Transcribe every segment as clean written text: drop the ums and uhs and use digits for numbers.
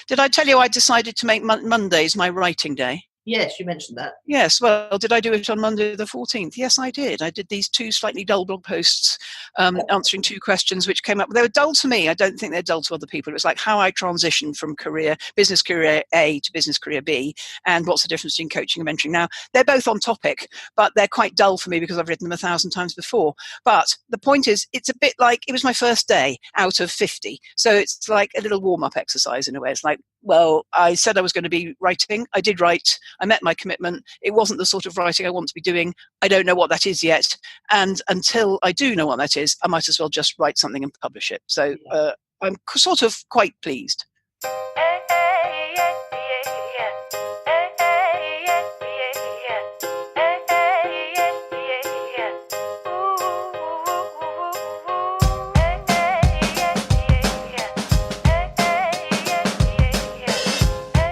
Did I tell you I decided to make Mondays my writing day? Yes, you mentioned that. Yes, well, did I do it on Monday the 14th? Yes, I did. I did these 2 slightly dull blog posts answering 2 questions which came up. They were dull to me. I don't think they're dull to other people. It was like how I transitioned from business career A to business career B, and what's the difference between coaching and mentoring. Now, they're both on topic, but they're quite dull for me because I've written them 1,000 times before. But the point is, it's a bit like, it was my first day out of 50. So it's like a little warm-up exercise in a way. It's like, well, I said I was going to be writing. I did write. I met my commitment. It wasn't the sort of writing I want to be doing. I don't know what that is yet. And until I do know what that is, I might as well just write something and publish it. So I'm sort of quite pleased.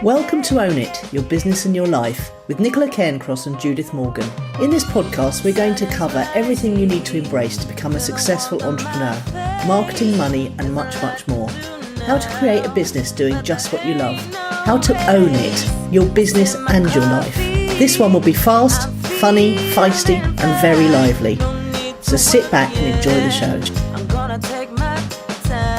Welcome to Own It, Your Business and Your Life, with Nicola Cairncross and Judith Morgan. In this podcast, we're going to cover everything you need to embrace to become a successful entrepreneur, marketing, money, and much, much more. How to create a business doing just what you love. How to own it, your business and your life. This one will be fast, funny, feisty, and very lively. So sit back and enjoy the show. I'm gonna take my time.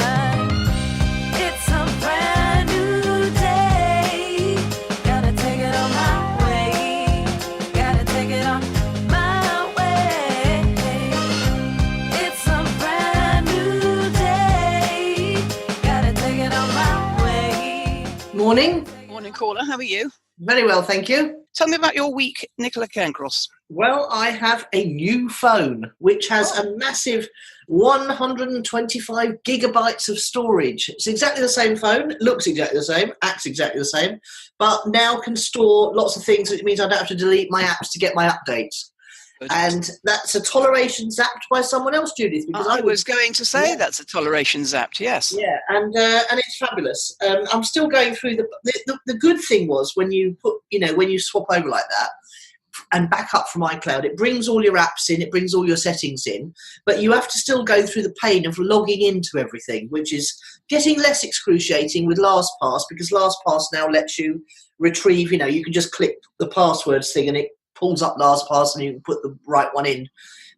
Morning. Morning, caller. How are you? Very well, thank you. Tell me about your week, Nicola Cairncross. Well, I have a new phone, which has a massive 125 gigabytes of storage. It's exactly the same phone, looks exactly the same, acts exactly the same, but now can store lots of things, which means I don't have to delete my apps to get my updates. And that's a toleration zapped by someone else, Judith. Because I was going to say that's a toleration zapped, yes. Yeah, and it's fabulous. I'm still going through the good thing was when you put, when you swap over like that and back up from iCloud, it brings all your apps in, it brings all your settings in, but you have to still go through the pain of logging into everything, which is getting less excruciating with LastPass, because LastPass now lets you retrieve, you can just click the passwords thing and it pulls up LastPass and you can put the right one in.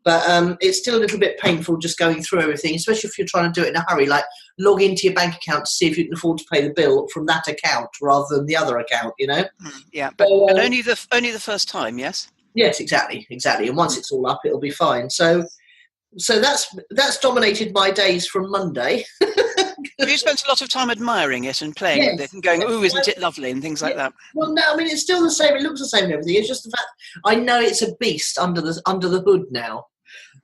But it's still a little bit painful just going through everything, especially if you're trying to do it in a hurry, like log into your bank account to see if you can afford to pay the bill from that account rather than the other account, Yeah, but only the first time, yes? Yes, exactly. And once it's all up, it'll be fine. So that's dominated my days from Monday. Have you spent a lot of time admiring it and playing with it and going, "Ooh, isn't it lovely?" and things like that? Well, no, I mean it's still the same. It looks the same and everything. It's just the fact I know it's a beast under the hood now.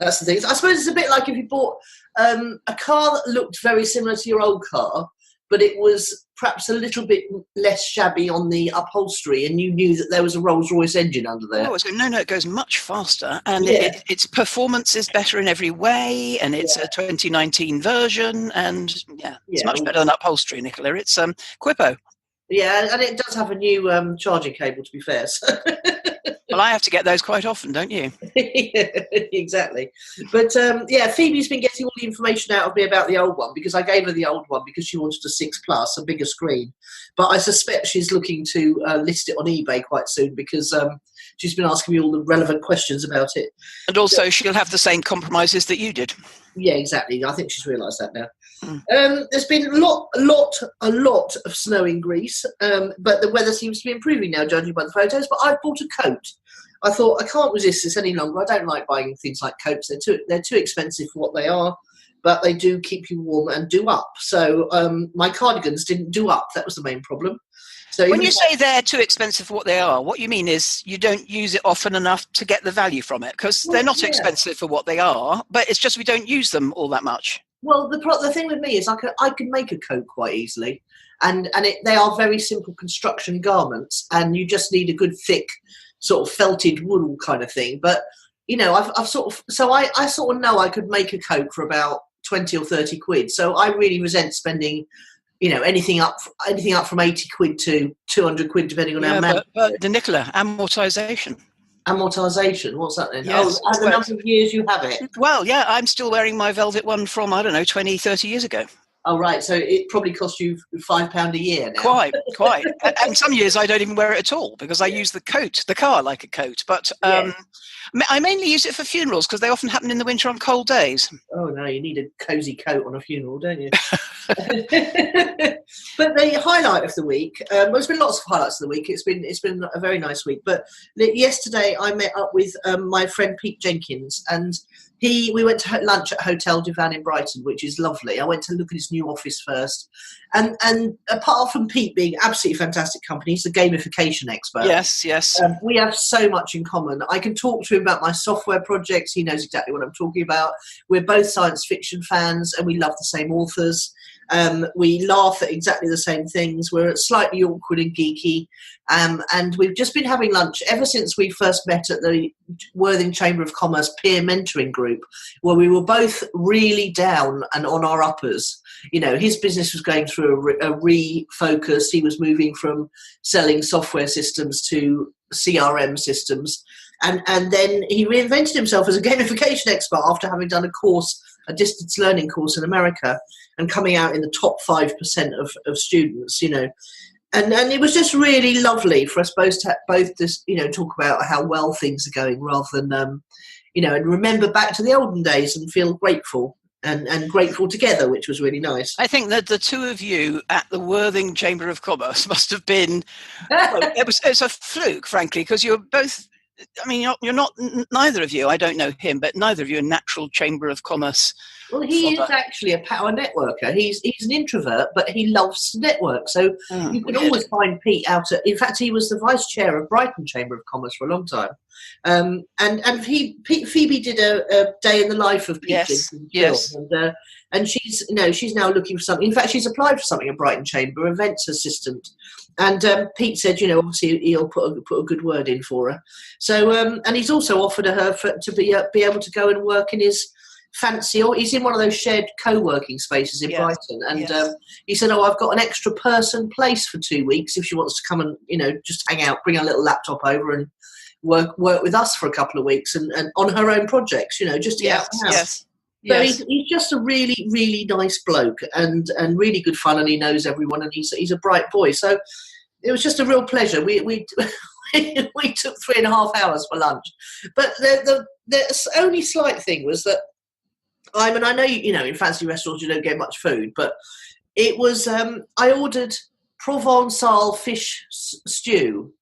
That's the thing. I suppose it's a bit like if you bought a car that looked very similar to your old car, but it was perhaps a little bit less shabby on the upholstery, and you knew that there was a Rolls-Royce engine under there. Oh, no, it goes much faster, and its performance is better in every way, and it's a 2019 version, and it's much better than upholstery, Nicola. It's Quippo. Yeah, and it does have a new charging cable, to be fair. So. Well, I have to get those quite often, don't you? Yeah, exactly. But Phoebe's been getting all the information out of me about the old one, because I gave her the old one because she wanted a 6 Plus, a bigger screen. But I suspect she's looking to list it on eBay quite soon, because she's been asking me all the relevant questions about it. And also she'll have the same compromises that you did. Yeah, exactly. I think she's realised that now. There's been a lot of snow in Greece, but the weather seems to be improving now, judging by the photos. But I've bought a coat. I thought, I can't resist this any longer. I don't like buying things like coats. They're too expensive for what they are, but they do keep you warm and do up. So my cardigans didn't do up. That was the main problem. So when you say they're too expensive for what they are, what you mean is you don't use it often enough to get the value from it, because they're not expensive for what they are, but it's just we don't use them all that much. Well, the thing with me is I can make a coat quite easily, and they are very simple construction garments, and you just need a good thick sort of felted wool kind of thing. But I sort of know I could make a coat for about 20 or 30 quid. So I really resent spending anything up from 80 quid to 200 quid, depending on how many. But the Nicola, amortization. Amortization, what's that then? Yes, as the number of years you have it. Well, yeah, I'm still wearing my velvet one from, 20, 30 years ago. Oh, right. So it probably cost you £5 a year now. Quite. And some years I don't even wear it at all because I use the car like a coat. But I mainly use it for funerals because they often happen in the winter on cold days. Oh, no, you need a cosy coat on a funeral, don't you? But the highlight of the week, well, there's been lots of highlights of the week. It's been a very nice week. But yesterday I met up with my friend Pete Jenkins, and we went to lunch at Hotel du Vin in Brighton, which is lovely. I went to look at his new office first. And apart from Pete being absolutely fantastic company, he's a gamification expert. Yes. We have so much in common. I can talk to him about my software projects. He knows exactly what I'm talking about. We're both science fiction fans and we love the same authors. We laugh at exactly the same things. We're slightly awkward and geeky. And we've just been having lunch ever since we first met at the Worthing Chamber of Commerce peer mentoring group, where we were both really down and on our uppers. You know, his business was going through a refocus. He was moving from selling software systems to CRM systems. And then he reinvented himself as a gamification expert after having done a distance learning course in America and coming out in the top 5% of students, you know. And it was just really lovely for us both to talk about how well things are going rather than, and remember back to the olden days and feel grateful. And grateful together, which was really nice. I think that the two of you at the Worthing Chamber of Commerce must have been, it's a fluke, frankly, because you're both, I mean, you're not, neither of you, I don't know him, but neither of you are natural Chamber of Commerce. Well, he is actually a power networker. He's an introvert, but he loves to network. So you can always find Pete in fact, he was the vice chair of Brighton Chamber of Commerce for a long time. And Phoebe did a day in the life of Pete. Yes. And she's now looking for something. In fact, she's applied for something at Brighton Chamber, events assistant. And Pete said, obviously he'll put a good word in for her. So, and he's also offered her to be able to go and work in his he's in one of those shared co-working spaces in Brighton. And he said, I've got an extra person place for 2 weeks if she wants to come and, just hang out, bring a little laptop over and work with us for a couple of weeks and on her own projects, just to get out of the house. Yes. So he's just a really, really nice bloke and really good fun, and he knows everyone, and he's a bright boy. So it was just a real pleasure. We took 3.5 hours for lunch. But the only slight thing was that I know, in fancy restaurants you don't get much food, but it was, I ordered Provençal fish stew.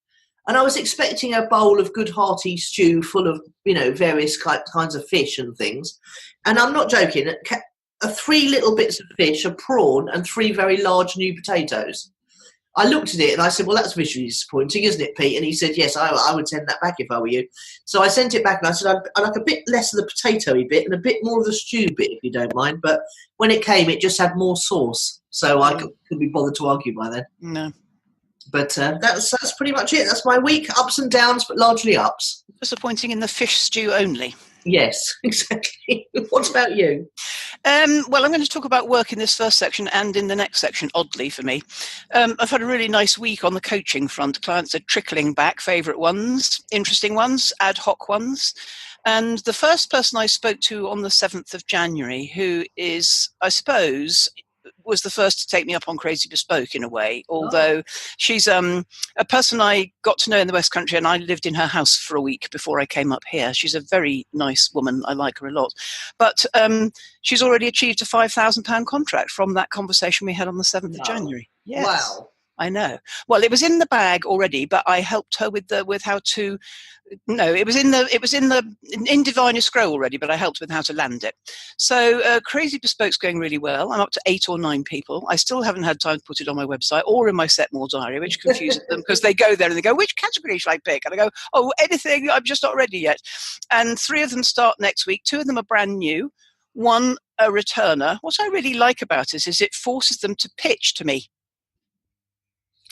And I was expecting a bowl of good hearty stew full of, various kinds of fish and things. And I'm not joking, 3 little bits of fish, a prawn, and 3 very large new potatoes. I looked at it and I said, well, that's visually disappointing, isn't it, Pete? And he said, yes, I would send that back if I were you. So I sent it back and I said, I'd like a bit less of the potatoey bit and a bit more of the stew bit, if you don't mind. But when it came, it just had more sauce. So I couldn't be bothered to argue by then. No. But that's pretty much it. That's my week. Ups and downs, but largely ups. Disappointing in the fish stew only. Yes, exactly. What about you? Well, I'm going to talk about work in this first section and in the next section, oddly for me. I've had a really nice week on the coaching front. Clients are trickling back, favourite ones, interesting ones, ad hoc ones. And the first person I spoke to on the 7th of January, who is, I suppose, was the first to take me up on Crazy Bespoke in a way, although she's a person I got to know in the West Country, and I lived in her house for a week before I came up here. She's a very nice woman. I like her a lot. But she's already achieved a £5,000 contract from that conversation we had on the 7th of January. Yes. Wow. I know. Well, it was in the bag already, but I helped her with how to. No, it was in Diviner Scroll already, but I helped with how to land it. So Crazy Bespoke's going really well. I'm up to 8 or 9 people. I still haven't had time to put it on my website or in my Setmore diary, which confuses them because they go there and they go, which category should I pick? And I go, anything. I'm just not ready yet. And 3 of them start next week. 2 of them are brand new. 1 a returner. What I really like about it is it forces them to pitch to me.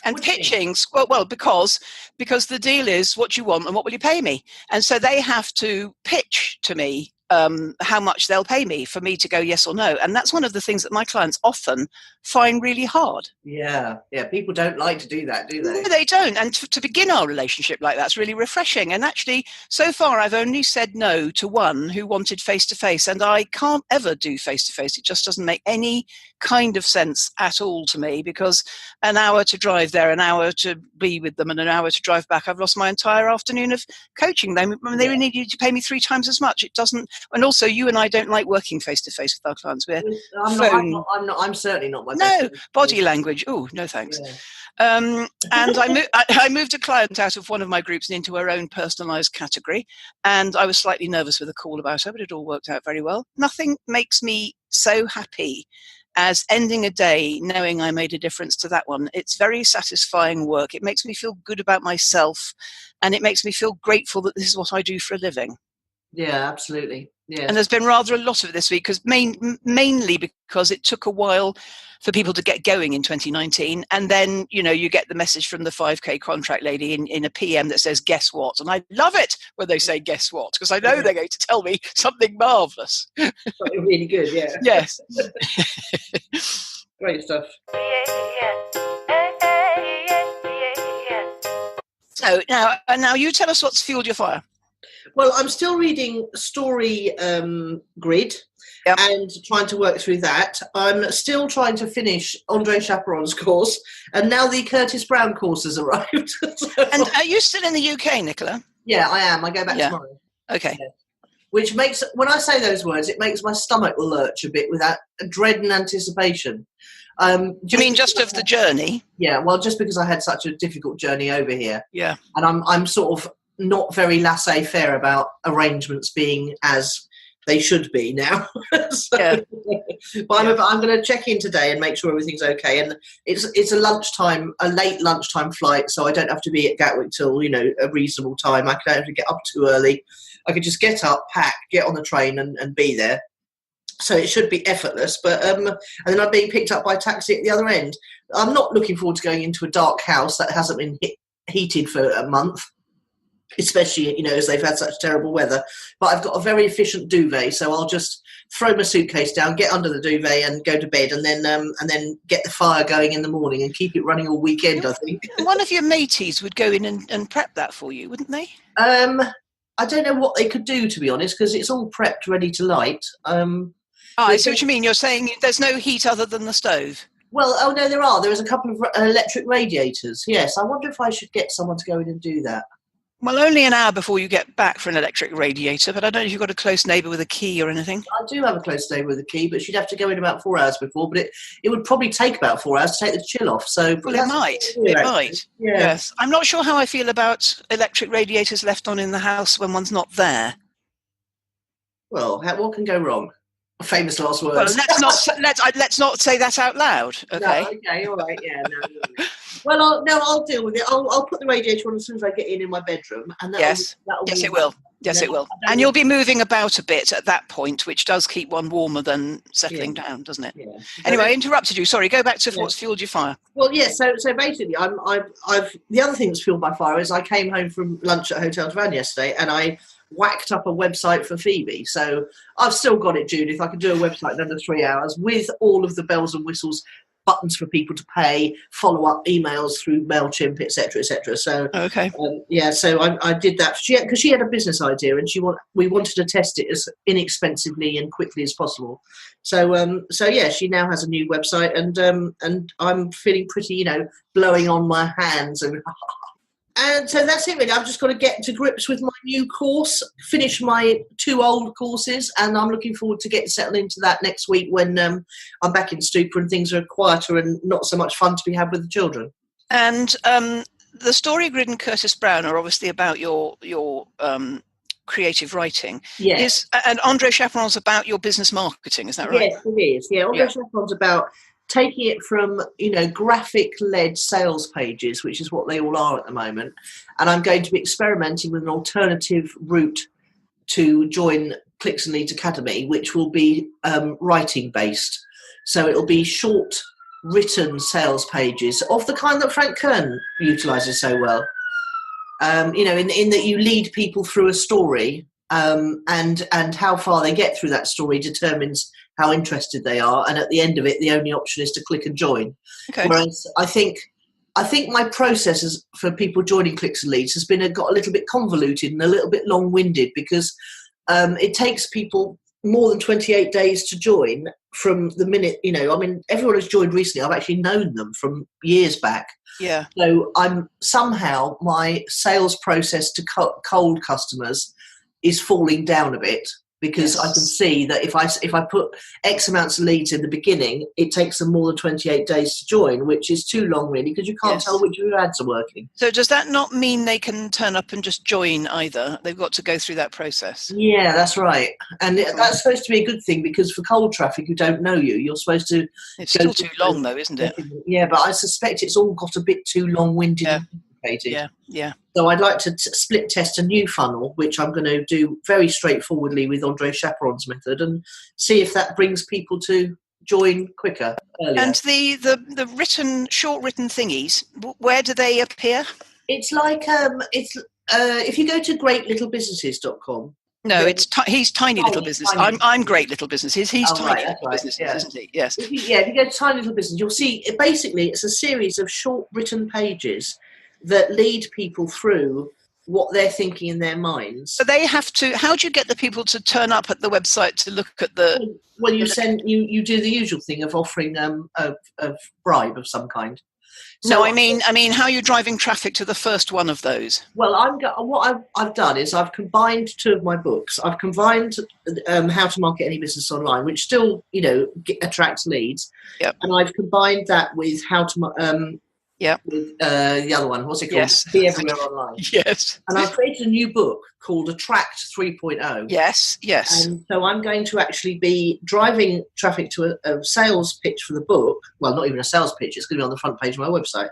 And pitching, well, because the deal is what you want and what will you pay me, and so they have to pitch to me how much they'll pay me for me to go yes or no, and that's one of the things that my clients often find really hard. Yeah, people don't like to do that, do they? No, they don't, and to begin our relationship like that's really refreshing. And actually, so far I've only said no to 1 who wanted face-to-face, and I can't ever do face-to-face. It just doesn't make any kind of sense at all to me, because an hour to drive there, an hour to be with them, and an hour to drive back, I've lost my entire afternoon of coaching them. I mean, they need you to pay me 3 times as much. It doesn't. And also, you and I don't like working face to face with our clients. I'm certainly not my best friend. Body language. Oh, no thanks. Yeah. And I moved a client out of one of my groups and into her own personalised category, and I was slightly nervous with a call about her, but it all worked out very well. Nothing makes me so happy as ending a day knowing I made a difference to that one. It's very satisfying work. It makes me feel good about myself, and it makes me feel grateful that this is what I do for a living. Yeah, absolutely. Yeah. And there's been rather a lot of it this week, because mainly because it took a while for people to get going in 2019. And then, you get the message from the 5K contract lady in a PM that says, guess what? And I love it when they say, guess what? Because I know they're going to tell me something marvellous. Something really good, yeah. Yes. Great stuff. So now you tell us what's fueled your fire. Well, I'm still reading Story Grid and trying to work through that. I'm still trying to finish Andre Chaperon's course, and now the Curtis Brown course has arrived. And are you still in the UK, Nicola? Yeah, I am. I go back tomorrow. Okay. Yeah. Which makes, when I say those words, it makes my stomach lurch a bit with that dread and anticipation. Do you mean just of the journey? Yeah, well, just because I had such a difficult journey over here. Yeah. And I'm sort of not very laissez-faire about arrangements being as they should be now. But I'm going to check in today and make sure everything's okay. And it's a late lunchtime flight, so I don't have to be at Gatwick till a reasonable time. I don't have to get up too early. I could just get up, pack, get on the train, and be there. So it should be effortless. But and then I'm being picked up by taxi at the other end. I'm not looking forward to going into a dark house that hasn't been heated for a month, especially, as they've had such terrible weather. But I've got a very efficient duvet, so I'll just throw my suitcase down, get under the duvet and go to bed, and then get the fire going in the morning and keep it running all weekend, I think. One of your mateys would go in and prep that for you, wouldn't they? I don't know what they could do, to be honest, because it's all prepped, ready to light. I see what you mean. You're saying there's no heat other than the stove? Well, oh no, there are. There is a couple of electric radiators, yes. I wonder if I should get someone to go in and do that. Well, only an hour before you get back for an electric radiator, but I don't know if you've got a close neighbour with a key or anything. I do have a close neighbour with a key, but she'd have to go in about 4 hours before, but it would probably take about 4 hours to take the chill off. So, well, it might. Yeah. Yes. I'm not sure how I feel about electric radiators left on in the house when one's not there. Well, what can go wrong? Famous last words. Well, let's not say that out loud. Okay. No, okay. All right. Yeah. No. Well, I'll deal with it. I'll put the radiator on as soon as I get in my bedroom, and yes, it will. Yes, it will. And you'll be moving about a bit at that point, which does keep one warmer than settling down, doesn't it? Yeah. Anyway, I interrupted you. Sorry. Go back to what's fueled your fire. Well, yeah. So basically, I've the other thing that's fueled my fire is I came home from lunch at Hotel du Vin yesterday, and I whacked up a website for Phoebe. So I've still got it, Judith. I can do a website in under 3 hours with all of the bells and whistles, buttons for people to pay, follow-up emails through MailChimp, etc., etc. So, okay. So I did that because she had a business idea and we wanted to test it as inexpensively and quickly as possible. So she now has a new website, and I'm feeling pretty, blowing on my hands and so that's it really. I've just got to get to grips with my new course, finish my 2 old courses, and I'm looking forward to getting settled into that next week when I'm back in Stupa and things are quieter and not so much fun to be had with the children. And the Story Grid and Curtis Brown are obviously about your creative writing. Yes. And Andre Chaperon's about your business marketing, is that right? Yes, it is. Yeah, Andre Chaperon's about taking it from, graphic-led sales pages, which is what they all are at the moment, and I'm going to be experimenting with an alternative route to join Clicks and Leads Academy, which will be writing-based. So it'll be short, written sales pages of the kind that Frank Kern utilises so well. In that you lead people through a story, and how far they get through that story determines how interested they are, and at the end of it, the only option is to click and join. Okay. Whereas I think my processes for people joining Clicks and Leads has got a little bit convoluted and a little bit long-winded because it takes people more than 28 days to join, from the minute, I mean, everyone who's joined recently, I've actually known them from years back. Yeah. So somehow my sales process to cold customers is falling down a bit, because I can see that if I put X amounts of leads in the beginning, it takes them more than 28 days to join, which is too long, really, because you can't tell which of your ads are working. So does that not mean they can turn up and just join either? They've got to go through that process. Yeah, that's right. And that's supposed to be a good thing, because for cold traffic who don't know you, you're supposed to... It's still too long, though, isn't it? Yeah, but I suspect it's all got a bit too long-winded and complicated. Yeah. So I'd like to split test a new funnel, which I'm going to do very straightforwardly with Andre Chaperon's method, and see if that brings people to join quicker, earlier. And the short written thingies, where do they appear? It's like if you go to greatlittle.businesses.com. No, he's Tiny Little Business. I'm Great Little Businesses. He's Tiny Little Businesses, isn't he? Yes. If you go to Tiny Little Business, you'll see it's a series of short written pages that lead people through what they're thinking in their minds. So they have to. How do you get the people to turn up at the website to look at the? Well, you do the usual thing of offering a bribe of some kind. So no, I mean, how are you driving traffic to the first one of those? Well, what I've done is I've combined two of my books. I've combined How to Market Any Business Online, which still attracts leads. Yep. And I've combined that with how to with the other one. What's it called? Yes. Be Everywhere Online. Yes. And I've created a new book called Attract 3.0. Yes. And so I'm going to actually be driving traffic to a sales pitch for the book. Well, not even a sales pitch. It's going to be on the front page of my website.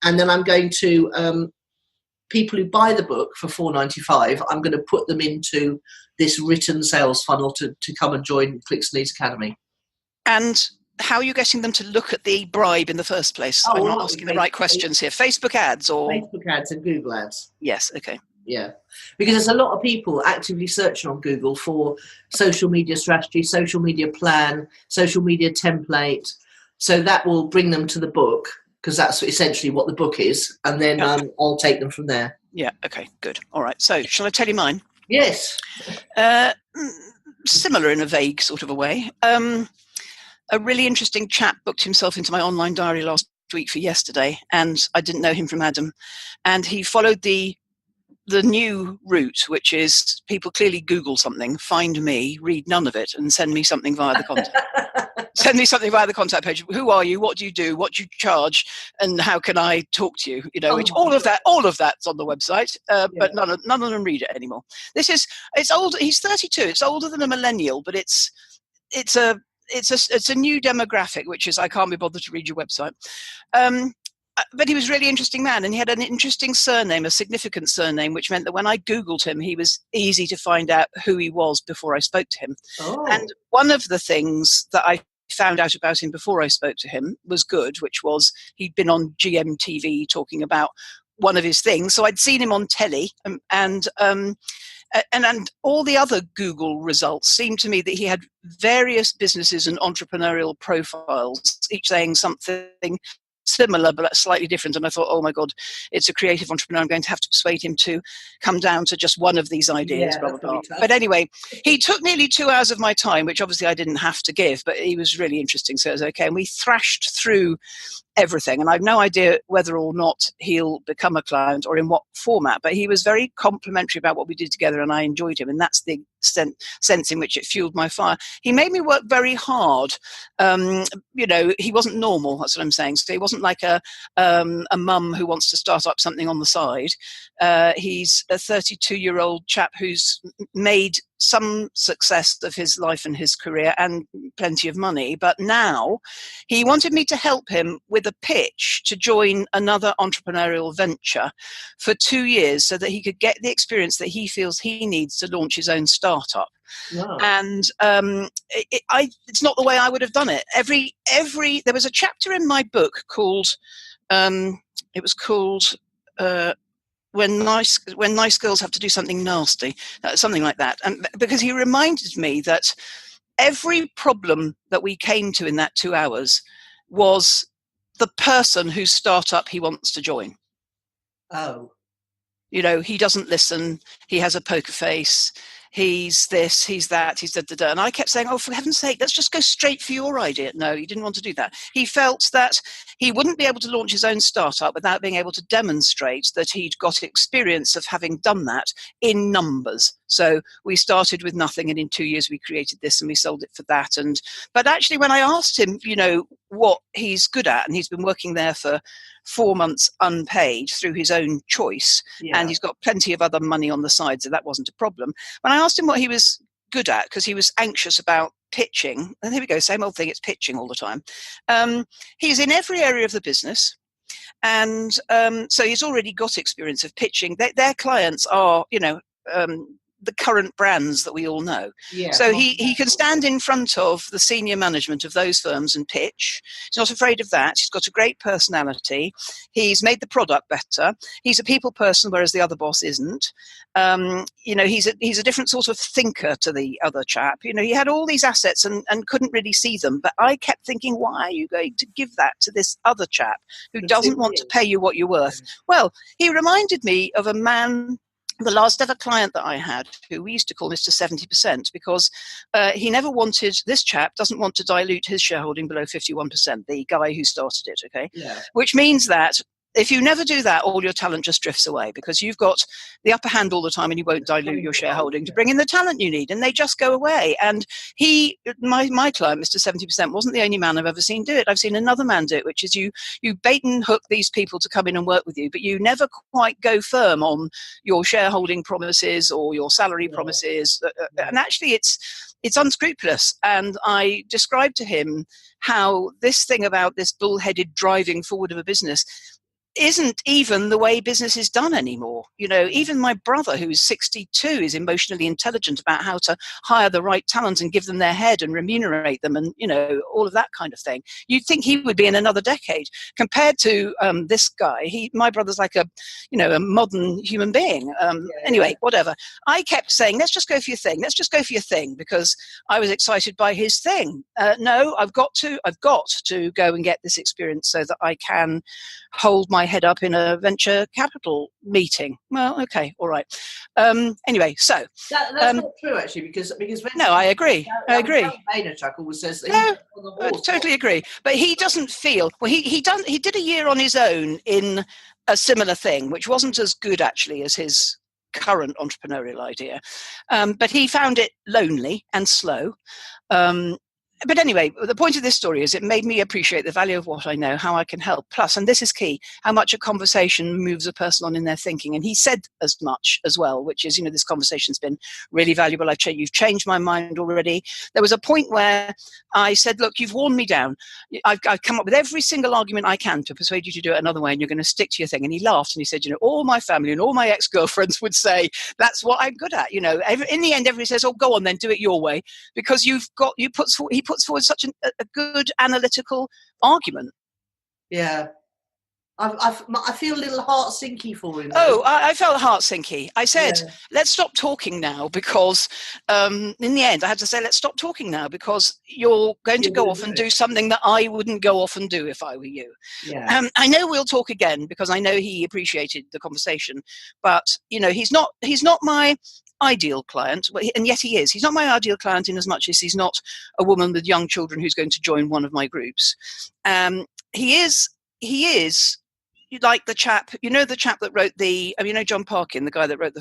And then I'm going to people who buy the book for $4.95. I'm going to put them into this written sales funnel to come and join Clicks Leads Academy. And how are you getting them to look at the bribe in the first place? I'm not asking the right questions here. Facebook ads or... Facebook ads and Google ads. Yes, okay. Yeah, because there's a lot of people actively searching on Google for social media strategy, social media plan, social media template. So that will bring them to the book, because that's essentially what the book is. And then I'll take them from there. Yeah, okay, good. All right, so shall I tell you mine? Yes. Similar in a vague sort of a way. A really interesting chap booked himself into my online diary last week for yesterday, and I didn't know him from Adam. And he followed the new route, which is people clearly Google something, find me, read none of it, and send me something via the contact. Send me something via the contact page. Who are you? What do you do? What do you charge? And how can I talk to you? All of that's on the website, but none of them read it anymore. It's old. He's 32. It's older than a millennial, but it's a new demographic, which is I can't be bothered to read your website. But he was a really interesting man, and he had an interesting surname, a significant surname, which meant that when I Googled him, he was easy to find out who he was before I spoke to him. Oh. And one of the things that I found out about him before I spoke to him was good, which was he'd been on GMTV talking about one of his things. So I'd seen him on telly, and all the other Google results seemed to me that he had various businesses and entrepreneurial profiles, each saying something similar but slightly different. And I thought, oh my God, it's a creative entrepreneur. I'm going to have to persuade him to come down to just one of these ideas. Blah, blah, blah. But anyway, he took nearly 2 hours of my time, which obviously I didn't have to give, but he was really interesting. So it was okay. And we thrashed through everything. And I've no idea whether or not he'll become a client or in what format, but he was very complimentary about what we did together, and I enjoyed him. And that's the sense in which it fueled my fire. He made me work very hard. He wasn't normal. That's what I'm saying. So he wasn't like a mum who wants to start up something on the side. He's a 32-year-old chap who's made some success of his life and his career and plenty of money. But now he wanted me to help him with a pitch to join another entrepreneurial venture for 2 years so that he could get the experience that he feels he needs to launch his own startup. Wow. And it's not the way I would have done it. There was a chapter in my book called when nice girls have to do something nasty, something like that. And because he reminded me that every problem that we came to in that 2 hours was the person whose startup he wants to join. Oh. He doesn't listen. He has a poker face. he's this, he's that, he's da-da-da. And I kept saying, oh, for heaven's sake, let's just go straight for your idea. No, he didn't want to do that. He felt that he wouldn't be able to launch his own startup without being able to demonstrate that he'd got experience of having done that in numbers. So we started with nothing, and in 2 years we created this and we sold it for that. But actually, when I asked him, what he's good at, and he's been working there for 4 months unpaid through his own choice, and he's got plenty of other money on the side, so that wasn't a problem. When I asked him what he was good at, because he was anxious about pitching, and here we go, same old thing, it's pitching all the time. He's in every area of the business. And so he's already got experience of pitching. Their clients are, the current brands that we all know. So he can stand in front of the senior management of those firms and pitch. He's not afraid of that. He's got a great personality. He's made the product better. He's a people person, whereas the other boss isn't. He's a different sort of thinker to the other chap. He had all these assets and couldn't really see them. But I kept thinking, why are you going to give that to this other chap who doesn't want to pay you what you're worth? Well, he reminded me of a man, the last ever client that I had, who we used to call Mr. 70%, because this chap doesn't want to dilute his shareholding below 51%, the guy who started it, okay? Which means that if you never do that, all your talent just drifts away, because you've got the upper hand all the time and you won't dilute your shareholding to bring in the talent you need, and they just go away. And my client, Mr. 70%, wasn't the only man I've ever seen do it. I've seen another man do it, which is you bait and hook these people to come in and work with you, but you never quite go firm on your shareholding promises or your salary promises. And actually it's unscrupulous. And I described to him how this thing about this bullheaded driving forward of a business isn't even the way business is done anymore. Even my brother, who's 62, is emotionally intelligent about how to hire the right talent and give them their head and remunerate them, and all of that kind of thing. You'd think he would be in another decade compared to this guy. My brother's like a modern human being. Anyway, whatever. I kept saying, let's just go for your thing. Let's just go for your thing, because I was excited by his thing. No, I've got to go and get this experience so that I can hold my head up in a venture capital meeting. Well, okay, all right. Anyway, so that's not true, actually, because no, I agree. I agree. Vaynerchuk always says no, I totally agree. But he doesn't feel he did a year on his own in a similar thing, which wasn't as good actually as his current entrepreneurial idea, but he found it lonely and slow. But anyway, the point of this story is it made me appreciate the value of what I know, how I can help. Plus, and this is key, how much a conversation moves a person on in their thinking. And he said as much as well, which is, this conversation's been really valuable. You've changed my mind already. There was a point where I said, look, you've worn me down. I've come up with every single argument I can to persuade you to do it another way, and you're going to stick to your thing. And he laughed and he said, all my family and all my ex-girlfriends would say, that's what I'm good at. In the end, everybody says, oh, go on then, do it your way, because he puts forward such a good analytical argument. Yeah. I feel a little heart sinky for him. Oh, I felt heart sinky. I said, let's stop talking now, because in the end I had to say, let's stop talking now, because you're going to go off and do something that I wouldn't go off and do if I were you. I know we'll talk again, because I know he appreciated the conversation, but he's not my ideal client, and yet he is. He's not my ideal client in as much as he's not a woman with young children who's going to join one of my groups. He is like the chap, the chap that wrote John Parkin, the guy that wrote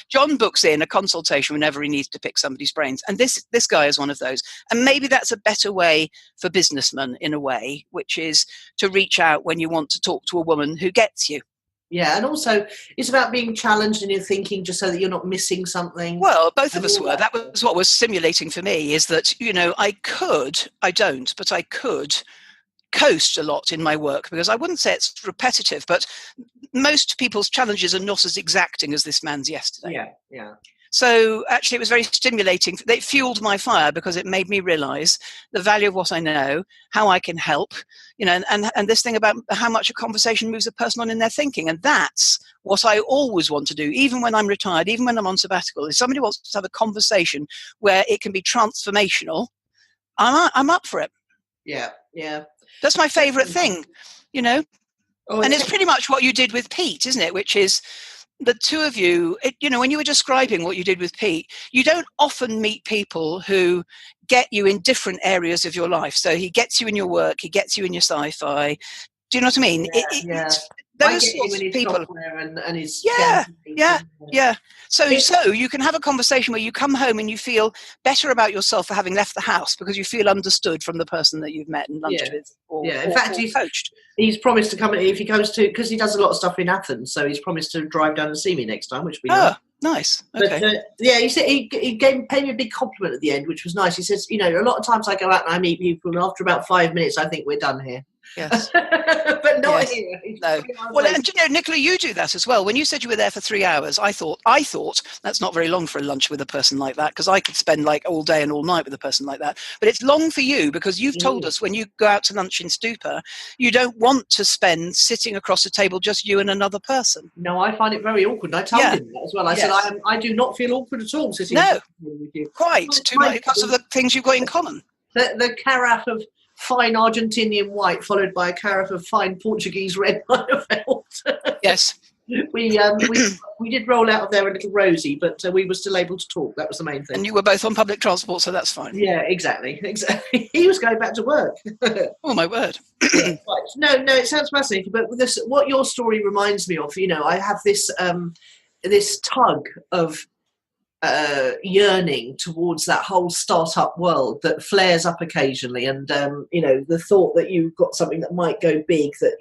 John books in a consultation whenever he needs to pick somebody's brains, and this guy is one of those. And maybe that's a better way for businessmen, in a way, which is to reach out when you want to talk to a woman who gets you. Yeah, and also it's about being challenged in your thinking, just so that you're not missing something. Well, both of us were. That was what was stimulating for me, is that, I could coast a lot in my work, because I wouldn't say it's repetitive, but most people's challenges are not as exacting as this man's yesterday. Yeah. So actually it was very stimulating. It fueled my fire, because it made me realize the value of what I know, how I can help, and this thing about how much a conversation moves a person on in their thinking. And that's what I always want to do, even when I'm retired, even when I'm on sabbatical. If somebody wants to have a conversation where it can be transformational, I'm up for it. Yeah. That's my favorite thing, and it's pretty much what you did with Pete, isn't it? Which is, the two of you, when you were describing what you did with Pete, you don't often meet people who get you in different areas of your life. So he gets you in your work, he gets you in your sci-fi. Do you know what I mean? Yeah. Those sorts of people. And his Yeah. So you can have a conversation where you come home and you feel better about yourself for having left the house because you feel understood from the person that you've met and lunched with. In fact, he's promised to come if he goes to, because he does a lot of stuff in Athens. So he's promised to drive down and see me next time, which would be nice. Nice. Okay. But he said he paid me a big compliment at the end, which was nice. He says, a lot of times I go out and I meet people, and after about 5 minutes, I think we're done here. Yes. But not here. No. Well, and Nicola, you do that as well. When you said you were there for 3 hours, I thought that's not very long for a lunch with a person like that, because I could spend like all day and all night with a person like that. But it's long for you because you've told us when you go out to lunch in Stupa, you don't want to spend sitting across a table just you and another person. No, I find it very awkward. I told him that as well. I said I do not feel awkward at all sitting with you. Quite too much because of the things you've got in common. The carafe of fine Argentinian white followed by a carafe of fine Portuguese red Leinefeld. Yes. We did roll out of there a little rosy, but we were still able to talk. That was the main thing. And you were both on public transport, so that's fine. Yeah, exactly. He was going back to work. Oh, my word. No, it sounds fascinating. But what your story reminds me of, I have this tug of yearning towards that whole startup world that flares up occasionally, and the thought that you've got something that might go big, that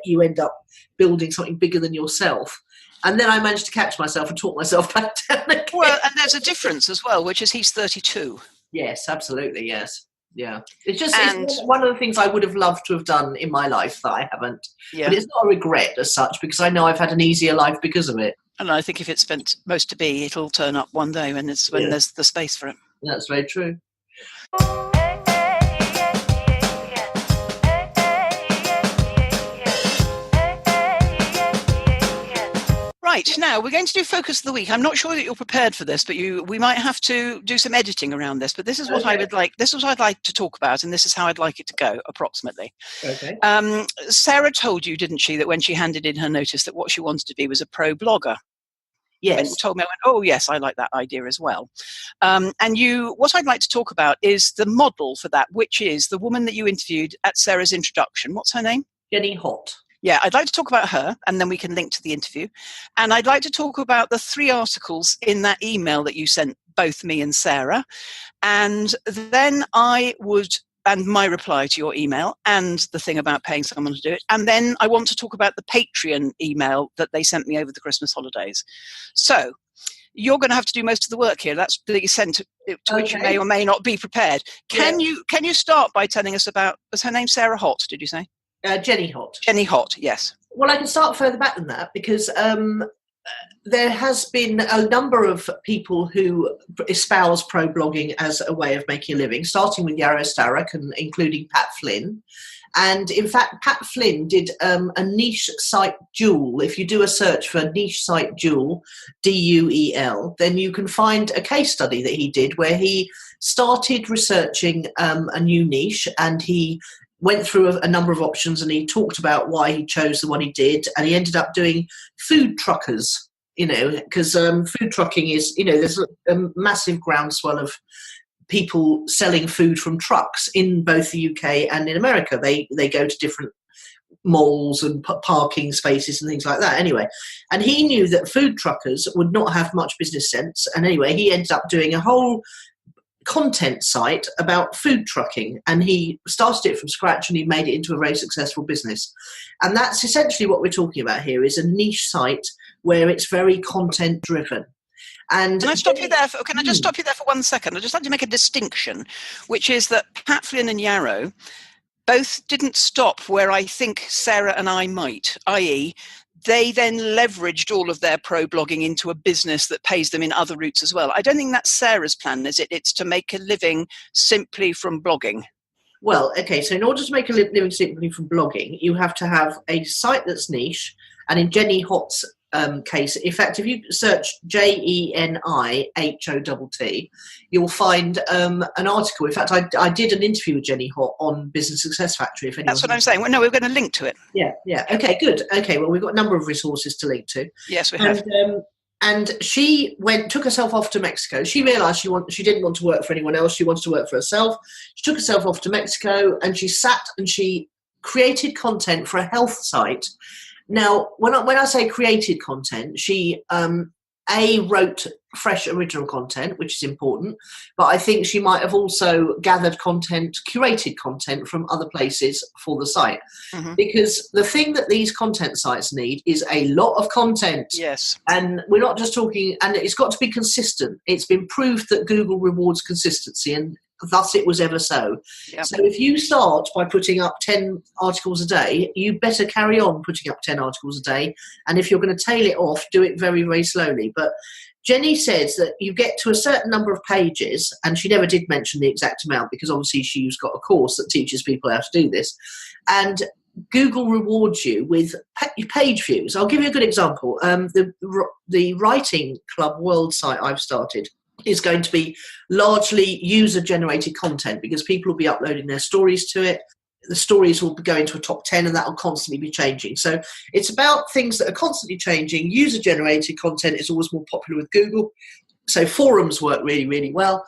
you end up building something bigger than yourself, and then I managed to catch myself and talk myself back down again. Well, and there's a difference as well, which is he's 32. Yes, absolutely. Yes. Yeah, it's one of the things I would have loved to have done in my life that I haven't. Yeah. But it's not a regret as such, because I know I've had an easier life because of it. And I think if it's meant most to be, it'll turn up one day when there's the space for it. That's very true. Right, now we're going to do Focus of the Week. I'm not sure that you're prepared for this, but we might have to do some editing around this. But this is what I would like. This is what I'd like to talk about, and this is how I'd like it to go, approximately. Okay. Sarah told you, didn't she, that when she handed in her notice, that what she wanted to be was a pro blogger. Yes. And told me, I went, oh yes, I like that idea as well. And what I'd like to talk about is the model for that, which is the woman that you interviewed at Sarah's introduction. What's her name? Jenny Hott. Yeah, I'd like to talk about her, and then we can link to the interview. And I'd like to talk about the 3 articles in that email that you sent both me and Sarah. And then and my reply to your email, and the thing about paying someone to do it. And then I want to talk about the Patreon email that they sent me over the Christmas holidays. So you're going to have to do most of the work here. That's that you sent to which you may or may not be prepared. Can you start by telling us about, was her name Sarah Hott, did you say? Jenny Hott. Jenny Hott, yes. Well, I can start further back than that, because there has been a number of people who espouse pro-blogging as a way of making a living, starting with Yarrow Starrock and including Pat Flynn. And in fact, Pat Flynn did a niche site Duel. If you do a search for niche site Duel, DUEL, then you can find a case study that he did where he started researching a new niche, and he went through a number of options, and he talked about why he chose the one he did, and he ended up doing food truckers, because food trucking is, there's a massive groundswell of people selling food from trucks in both the UK and in America. They go to different malls and parking spaces and things like that anyway. And he knew that food truckers would not have much business sense, and anyway, he ended up doing a whole content site about food trucking, and he started it from scratch, and he made it into a very successful business. And that's essentially what we're talking about here, is a niche site where it's very content driven. And can I stop you there? Can I just stop you there for 1 second? I'd just like to make a distinction, which is that Pat Flynn and Yarrow both didn't stop where I think Sarah and I might, i.e., they then leveraged all of their pro-blogging into a business that pays them in other routes as well. I don't think that's Sarah's plan, is it? It's to make a living simply from blogging. Well, okay, so in order to make a living simply from blogging, you have to have a site that's niche, and in Jenny Hott's case. In fact, if you search JENIHOTT, you'll find an article. In fact, I did an interview with Jenny Hott on Business Success Factory. If That's what I'm saying. Well, no, we're going to link to it. Yeah. Okay, good. Okay, well, we've got a number of resources to link to. Yes, we have. And she took herself off to Mexico. She realised she didn't want to work for anyone else. She wanted to work for herself. She took herself off to Mexico, and she sat and she created content for a health site. Now, when I say created content, she wrote fresh original content, which is important, but I think she might have also gathered content, curated content from other places for the site. Mm-hmm. Because the thing that these content sites need is a lot of content. Yes. And we're not just talking, and it's got to be consistent. It's been proved that Google rewards consistency, and thus it was ever so. Yep. So if you start by putting up 10 articles a day, you better carry on putting up 10 articles a day. And if you're going to tail it off, do it very, very slowly. But Jenny says that you get to a certain number of pages, and she never did mention the exact amount because obviously she's got a course that teaches people how to do this. And Google rewards you with page views. I'll give you a good example. The Writing Club World site I've started is going to be largely user-generated content because people will be uploading their stories to it. The stories will go into a top 10 and that will constantly be changing. So it's about things that are constantly changing. User-generated content is always more popular with Google. So forums work really, really well.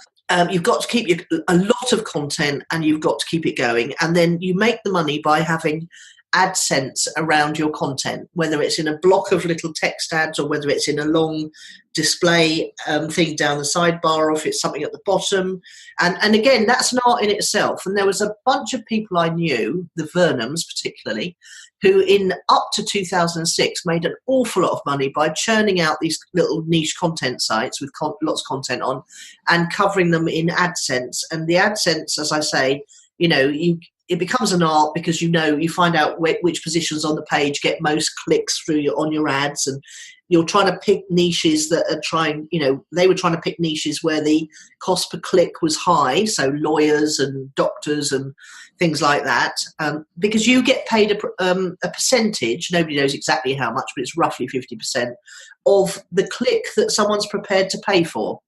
You've got to keep a lot of content and you've got to keep it going. And then you make the money by having AdSense around your content, whether it's in a block of little text ads or whether it's in a long display thing down the sidebar or if it's something at the bottom. And again, that's an art in itself. And there was a bunch of people I knew, the Vernhams particularly, who in up to 2006 made an awful lot of money by churning out these little niche content sites with lots of content on and covering them in AdSense. And the AdSense, as I say, it becomes an art because you find out which positions on the page get most clicks on your ads, and you're trying to pick niches that are they were trying to pick niches where the cost per click was high, so lawyers and doctors and things like that, because you get paid a percentage, nobody knows exactly how much, but it's roughly 50% of the click that someone's prepared to pay for.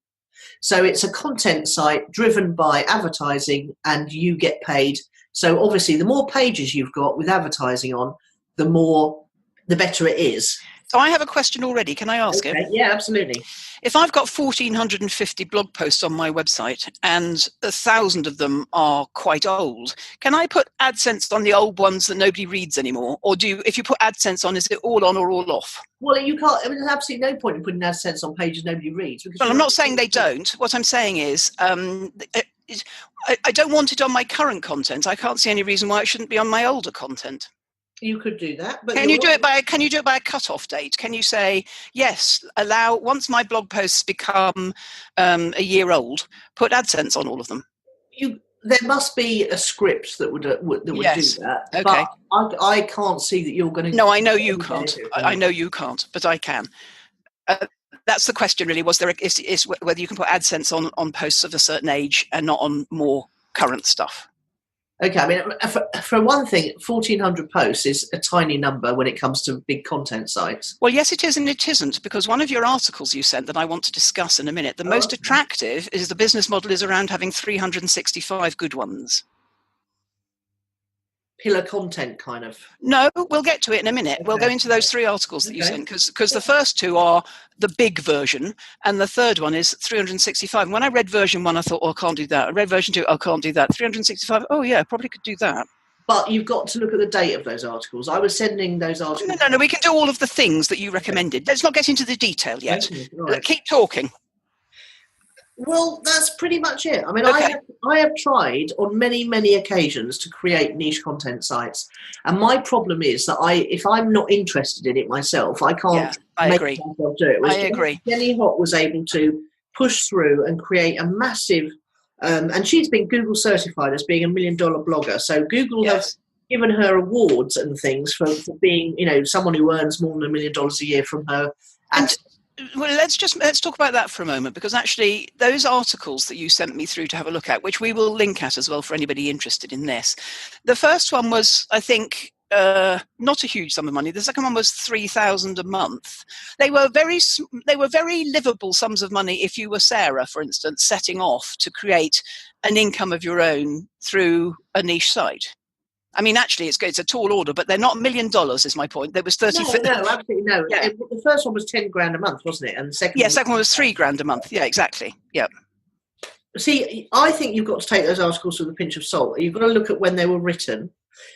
So it's a content site driven by advertising and you get paid. So obviously the more pages you've got with advertising on, the better it is. So I have a question already. Can I ask it? Yeah, absolutely. If I've got 1,450 blog posts on my website and 1,000 of them are quite old, can I put AdSense on the old ones that nobody reads anymore? Or if you put AdSense on, is it all on or all off? Well, you can't. There's absolutely no point in putting AdSense on pages nobody reads. Well, I'm not saying they don't. What I'm saying is I don't want it on my current content. I can't see any reason why it shouldn't be on my older content. You could do that, but can you do it by a cut-off date? Can you say yes? Once my blog posts become a year old, put AdSense on all of them. There must be a script that would yes. do that. Okay. But I can't see that you're going to. No, I know you can't. I know you can't, but I can. That's the question, really. Was there is whether you can put AdSense on posts of a certain age and not on more current stuff? Okay, I mean, for one thing, 1,400 posts is a tiny number when it comes to big content sites. Well, yes, it is and it isn't, because one of your articles you sent that I want to discuss in a minute, the most attractive is the business model is around having 365 good ones. Pillar content, kind of. No, we'll get to it in a minute. Okay. We'll go into those 3 articles that you sent, because the first 2 are the big version, and the third one is 365. And when I read version 1, I thought, I can't do that. I read version 2, I can't do that. 365, oh yeah, probably could do that. But you've got to look at the date of those articles. I was sending those articles. No, we can do all of the things that you recommended. Let's not get into the detail yet. Okay, right. Keep talking. Well, that's pretty much it. I mean, okay. I have tried on many, many occasions to create niche content sites. And my problem is that if I'm not interested in it myself, I can't make myself do it. I agree. Jenny Hott was able to push through and create a massive, and she's been Google certified as being $1 million blogger. So Google has given her awards and things for being, someone who earns more than $1 million a year from her. Well, let's talk about that for a moment, because actually those articles that you sent me through to have a look at, which we will link at as well for anybody interested in this. The first one was, I think, not a huge sum of money. The second one was $3,000 a month. They were very livable sums of money if you were Sarah, for instance, setting off to create an income of your own through a niche site. I mean, actually, it's a tall order, but they're not $1 million. Is my point. There was 30. No, absolutely no. Yeah. The first one was $10,000 a month, wasn't it? And the second one was $3,000 a month. Yeah, exactly. Yeah. See, I think you've got to take those articles with a pinch of salt. You've got to look at when they were written,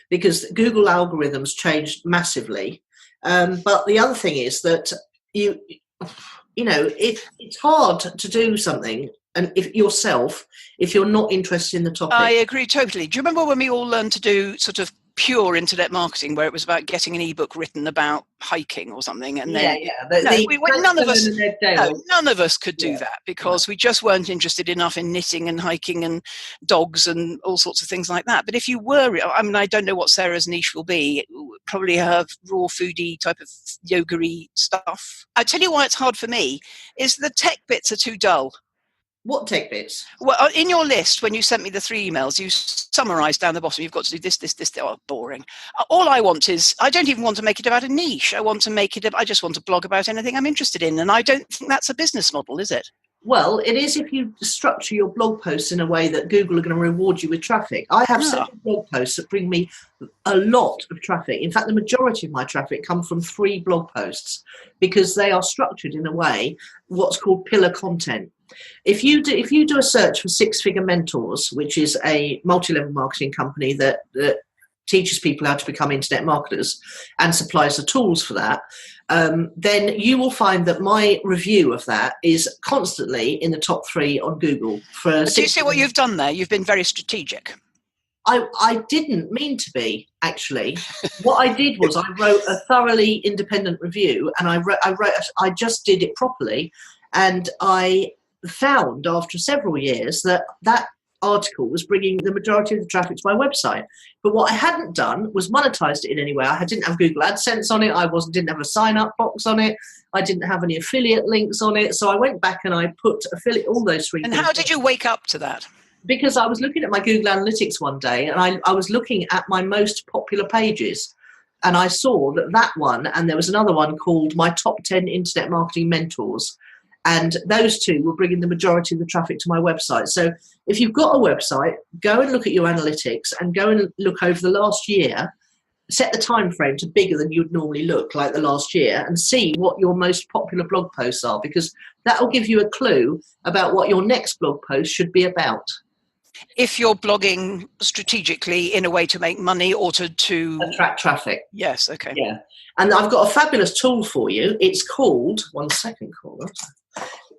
because Google algorithms changed massively. But the other thing is that it's hard to do something, and if you're not interested in the topic. I agree totally. Do you remember when we all learned to do sort of pure internet marketing, where it was about getting an ebook written about hiking or something? And then none of us could do that, because we just weren't interested enough in knitting and hiking and dogs and all sorts of things like that. But if you were, I mean, I don't know what Sarah's niche will be. Probably her raw foodie type of yoga-y stuff. I tell you why it's hard for me is the tech bits are too dull. What tech bits? Well, in your list, when you sent me the 3 emails, you summarised down the bottom, you've got to do this. Oh, boring. All I want is, I don't even want to make it about a niche. I just want to blog about anything I'm interested in. And I don't think that's a business model, is it? Well, it is if you structure your blog posts in a way that Google are going to reward you with traffic. I have several blog posts that bring me a lot of traffic. In fact, the majority of my traffic comes from 3 blog posts, because they are structured in a way, what's called pillar content. If you do a search for Six Figure Mentors, which is a multi-level marketing company that teaches people how to become internet marketers and supplies the tools for that, then you will find that my review of that is constantly in the top 3 on Google. Do you see what you've done there? You've been very strategic. I didn't mean to be, actually. What I did was I wrote a thoroughly independent review, and I just did it properly, and I found after several years that article was bringing the majority of the traffic to my website. But what I hadn't done was monetized it in any way. I didn't have Google AdSense on it. I didn't have a sign up box on it. I didn't have any affiliate links on it. So I went back and I put all those 3 And things. how did you wake up to that? Because I was looking at my Google Analytics one day, and I was looking at my most popular pages, and I saw that one, and there was another one called My Top 10 Internet Marketing Mentors. And those 2 were bringing the majority of the traffic to my website. So if you've got a website, go and look at your analytics and go and look over the last year, set the time frame to bigger than you'd normally look, like the last year, and see what your most popular blog posts are, because that will give you a clue about what your next blog post should be about. If you're blogging strategically in a way to make money or to attract traffic. Yes, okay. Yeah. And I've got a fabulous tool for you. It's called, one second, caller.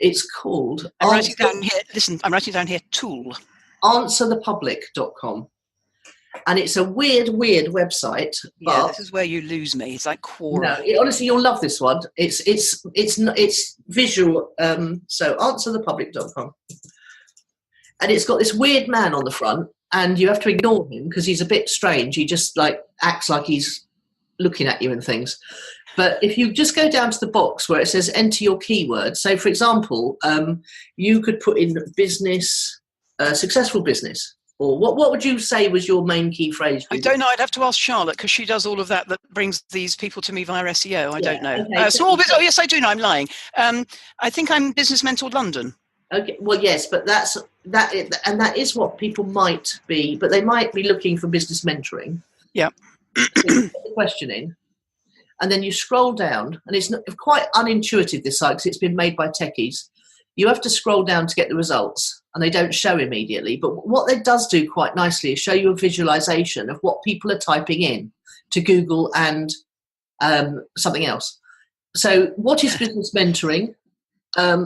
It's called... I'm writing down here, listen, I'm writing down here, tool. Answerthepublic.com. And it's a weird website. Yeah, this is where you lose me. It's like Quora. No, honestly, you'll love this one. It's visual. So answerthepublic.com. And it's got this weird man on the front, and you have to ignore him because he's a bit strange. He just acts like he's looking at you and things. But if you just go down to the box where it says enter your keyword, so for example, you could put in business, successful business, or what would you say was your main key phrase? I don't know. I'd have to ask Charlotte, because she does all of that brings these people to me via SEO. I don't know. Okay. Small business. Oh, yes, I do know. I'm lying. I think I'm Business Mentor London. Okay, well, yes, but that is what people might be, but they might be looking for business mentoring. Yeah. So you put the question in, and then you scroll down, and it's quite unintuitive, this site, because it's been made by techies. You have to scroll down to get the results, and they don't show immediately. But what it does do quite nicely is show you a visualization of what people are typing in to Google and something else. So what is business mentoring?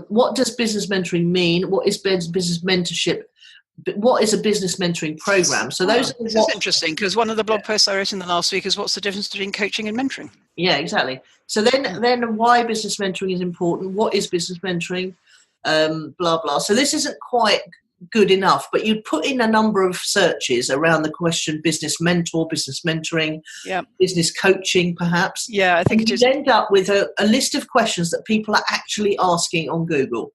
What does business mentoring mean? What is business mentorship? What is a business mentoring program? So those. This is interesting, because one of the blog posts I wrote in the last week is what's the difference between coaching and mentoring? Yeah, exactly. So then why business mentoring is important? What is business mentoring? Blah blah. So this isn't quite good enough, but you'd put in a number of searches around the question business mentor, business mentoring, business coaching, perhaps. Yeah, I think you'd end up with a list of questions that people are actually asking on Google.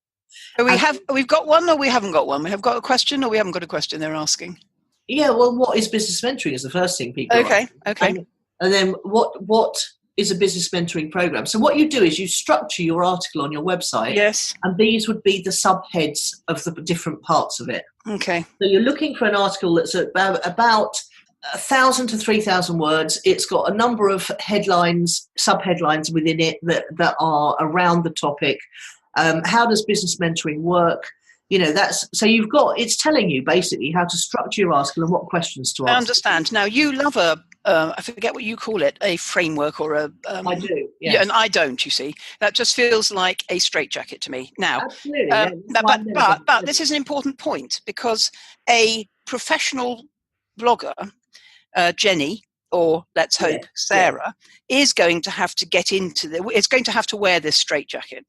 We've got one, or we haven't got one. We have got a question, or we haven't got a question they're asking. Yeah, well, what is business mentoring is the first thing people Okay. And then what is a business mentoring program? So what you do is you structure your article on your website. Yes. And these would be the subheads of the different parts of it. Okay. So you're looking for an article that's about 1,000 to 3,000 words. It's got a number of headlines, subheadlines within it that are around the topic. How does business mentoring work? It's telling you basically how to structure your article and what questions to ask. I understand. Now, you love I forget what you call it, a framework or a... I do, yes. Yeah, and I don't, you see. That just feels like a straitjacket to me. Now, absolutely, but this is an important point, because a professional blogger, Jenny, or let's hope Sarah, is going to have to get into it's going to have to wear this straitjacket.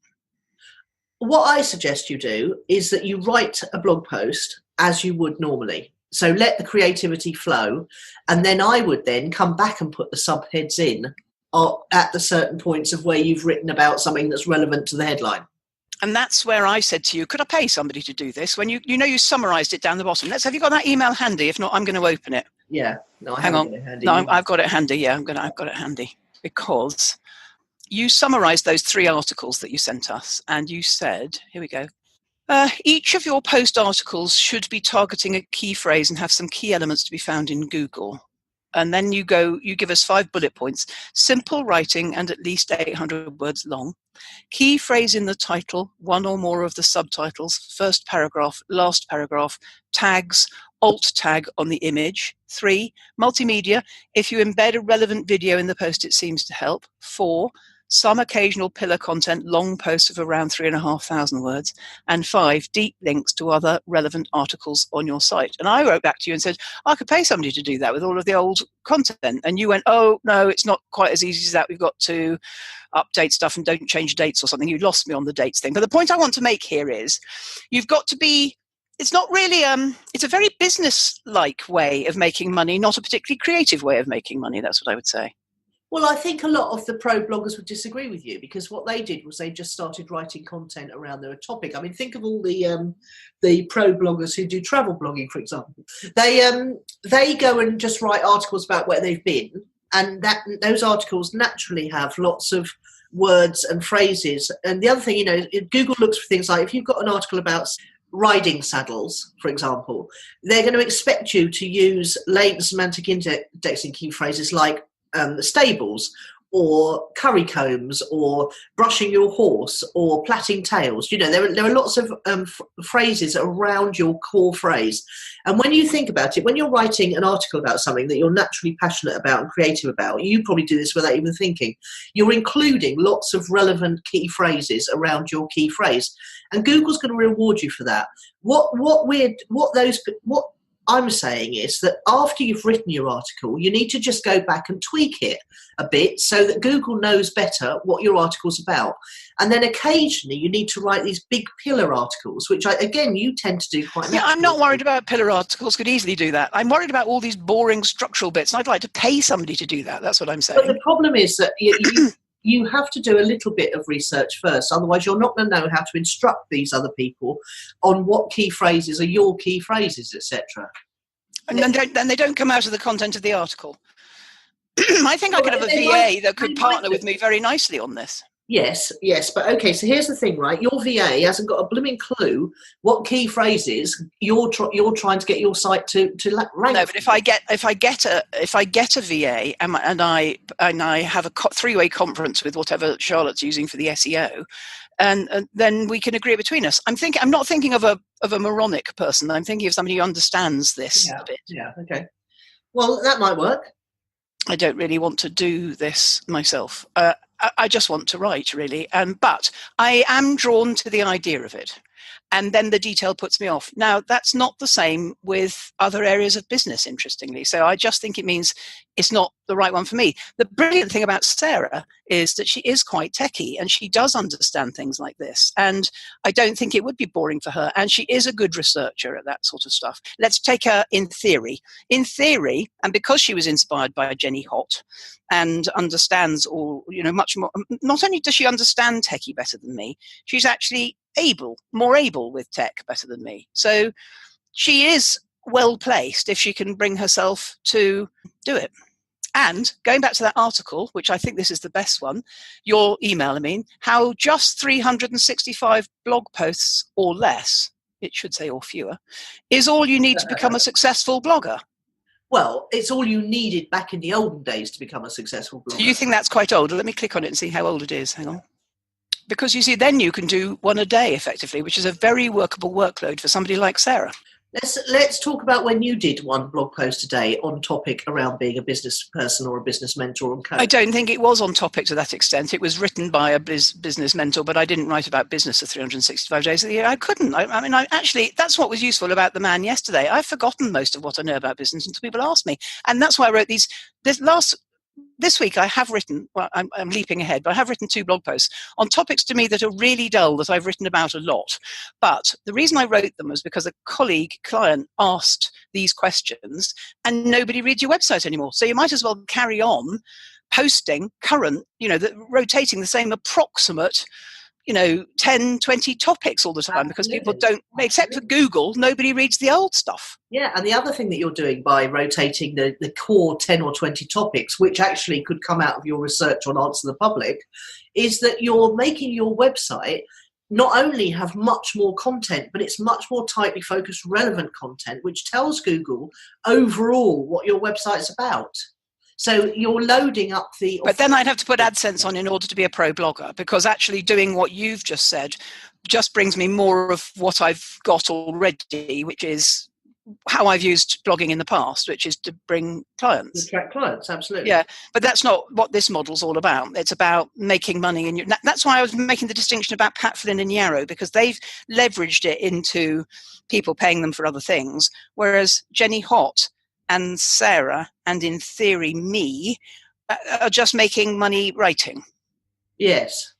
What I suggest you do is that you write a blog post as you would normally. So let the creativity flow, and then I would then come back and put the subheads in at the certain points of where you've written about something that's relevant to the headline. And that's where I said to you, could I pay somebody to do this? When you summarised it down the bottom. Have you got that email handy? If not, I'm going to open it. Yeah. No, Hang on. No, I've got it handy. Yeah, I've got it handy, because you summarised those 3 articles that you sent us, and you said, here we go. Each of your post articles should be targeting a key phrase and have some key elements to be found in Google. And then you give us 5 bullet points: simple writing and at least 800 words long, key phrase in the title, 1 or more of the subtitles, first paragraph, last paragraph, tags, alt tag on the image. 3, multimedia. If you embed a relevant video in the post, it seems to help. 4, some occasional pillar content, long posts of around 3,500 words. And 5, deep links to other relevant articles on your site. And I wrote back to you and said, I could pay somebody to do that with all of the old content. And you went, oh, no, it's not quite as easy as that. We've got to update stuff and don't change dates or something. You lost me on the dates thing. But the point I want to make here is you've got to be, it's not really, it's a very business-like way of making money, not a particularly creative way of making money. That's what I would say. Well, I think a lot of the pro bloggers would disagree with you, because what they did was they just started writing content around their topic. I mean, think of all the pro bloggers who do travel blogging, for example. They go and just write articles about where they've been, and those articles naturally have lots of words and phrases. And the other thing, Google looks for things like, if you've got an article about riding saddles, for example, they're going to expect you to use latent semantic indexing key phrases like stables, or curry combs, or brushing your horse, or plaiting tails. There are lots of phrases around your core phrase. And when you think about it, when you're writing an article about something that you're naturally passionate about and creative about, you probably do this without even thinking, you're including lots of relevant key phrases around your key phrase. And Google's going to reward you for that. What I'm saying is that after you've written your article, you need to just go back and tweak it a bit so that Google knows better what your article's about. And then occasionally you need to write these big pillar articles, which you tend to do quite naturally. Yeah, I'm not worried about pillar articles, could easily do that. I'm worried about all these boring structural bits, and I'd like to pay somebody to do that. That's what I'm saying. But the problem is that you have to do a little bit of research first, otherwise you're not going to know how to instruct these other people on what key phrases are your key phrases, etc. And then they don't come out of the content of the article. I think I could have a VA that could partner with me very nicely on this. Yes, but okay, so here's the thing, right? Your VA hasn't got a blooming clue what key phrases you're trying to get your site to rank. No, but if I get a VA and I have a 3-way conference with whatever Charlotte's using for the SEO, and then we can agree between us. I'm not thinking of a moronic person. I'm thinking of somebody who understands this a bit. Yeah, okay. Well, that might work. I don't really want to do this myself. I just want to write, really. But I am drawn to the idea of it. And then the detail puts me off. Now, that's not the same with other areas of business, interestingly. So I just think it means it's not the right one for me. The brilliant thing about Sarah is that she is quite techie and she does understand things like this. And I don't think it would be boring for her. And she is a good researcher at that sort of stuff. Let's take her in theory. In theory, and because she was inspired by Jenny Hott and understands much more, not only does she understand techie better than me, she's actually more able with tech better than me. So she is well placed if she can bring herself to do it. And going back to that article, which I think this is the best one, your email, I mean, how just 365 blog posts or less, it should say or fewer, is all you need to become a successful blogger. Well, it's all you needed back in the olden days to become a successful blogger. Do you think that's quite old? Let me click on it and see how old it is. Hang on. Because you see, then you can do one a day effectively, which is a very workable workload for somebody like Sarah. Let's talk about when you did one blog post a day on topic around being a business person or a business mentor and coach. I don't think it was on topic to that extent. It was written by a business mentor, but I didn't write about business for 365 days of the year. I couldn't. I mean, actually, that's what was useful about the man yesterday. I've forgotten most of what I know about business until people ask me. And that's why I wrote this week I have written, well, I'm leaping ahead, but I have written 2 blog posts on topics to me that are really dull that I've written about a lot. But the reason I wrote them was because a client asked these questions and nobody reads your website anymore. So you might as well carry on posting current, rotating the same approximate 10, 20 topics all the time. Absolutely. Because people don't, except for Google, nobody reads the old stuff. Yeah, and the other thing that you're doing by rotating the core 10 or 20 topics, which actually could come out of your research on Answer the Public, is that you're making your website not only have much more content, but it's much more tightly focused, relevant content, which tells Google overall what your website's about. So you're loading up the... But then I'd have to put AdSense on in order to be a pro blogger, because actually doing what you've just said just brings me more of what I've got already, which is how I've used blogging in the past, which is to bring clients. Attract clients, absolutely. Yeah, but that's not what this model's all about. It's about making money. And that's why I was making the distinction about Pat Flynn and Yarrow, because they've leveraged it into people paying them for other things, whereas Jenny Hott and Sarah, and in theory me, are just making money writing. Yes.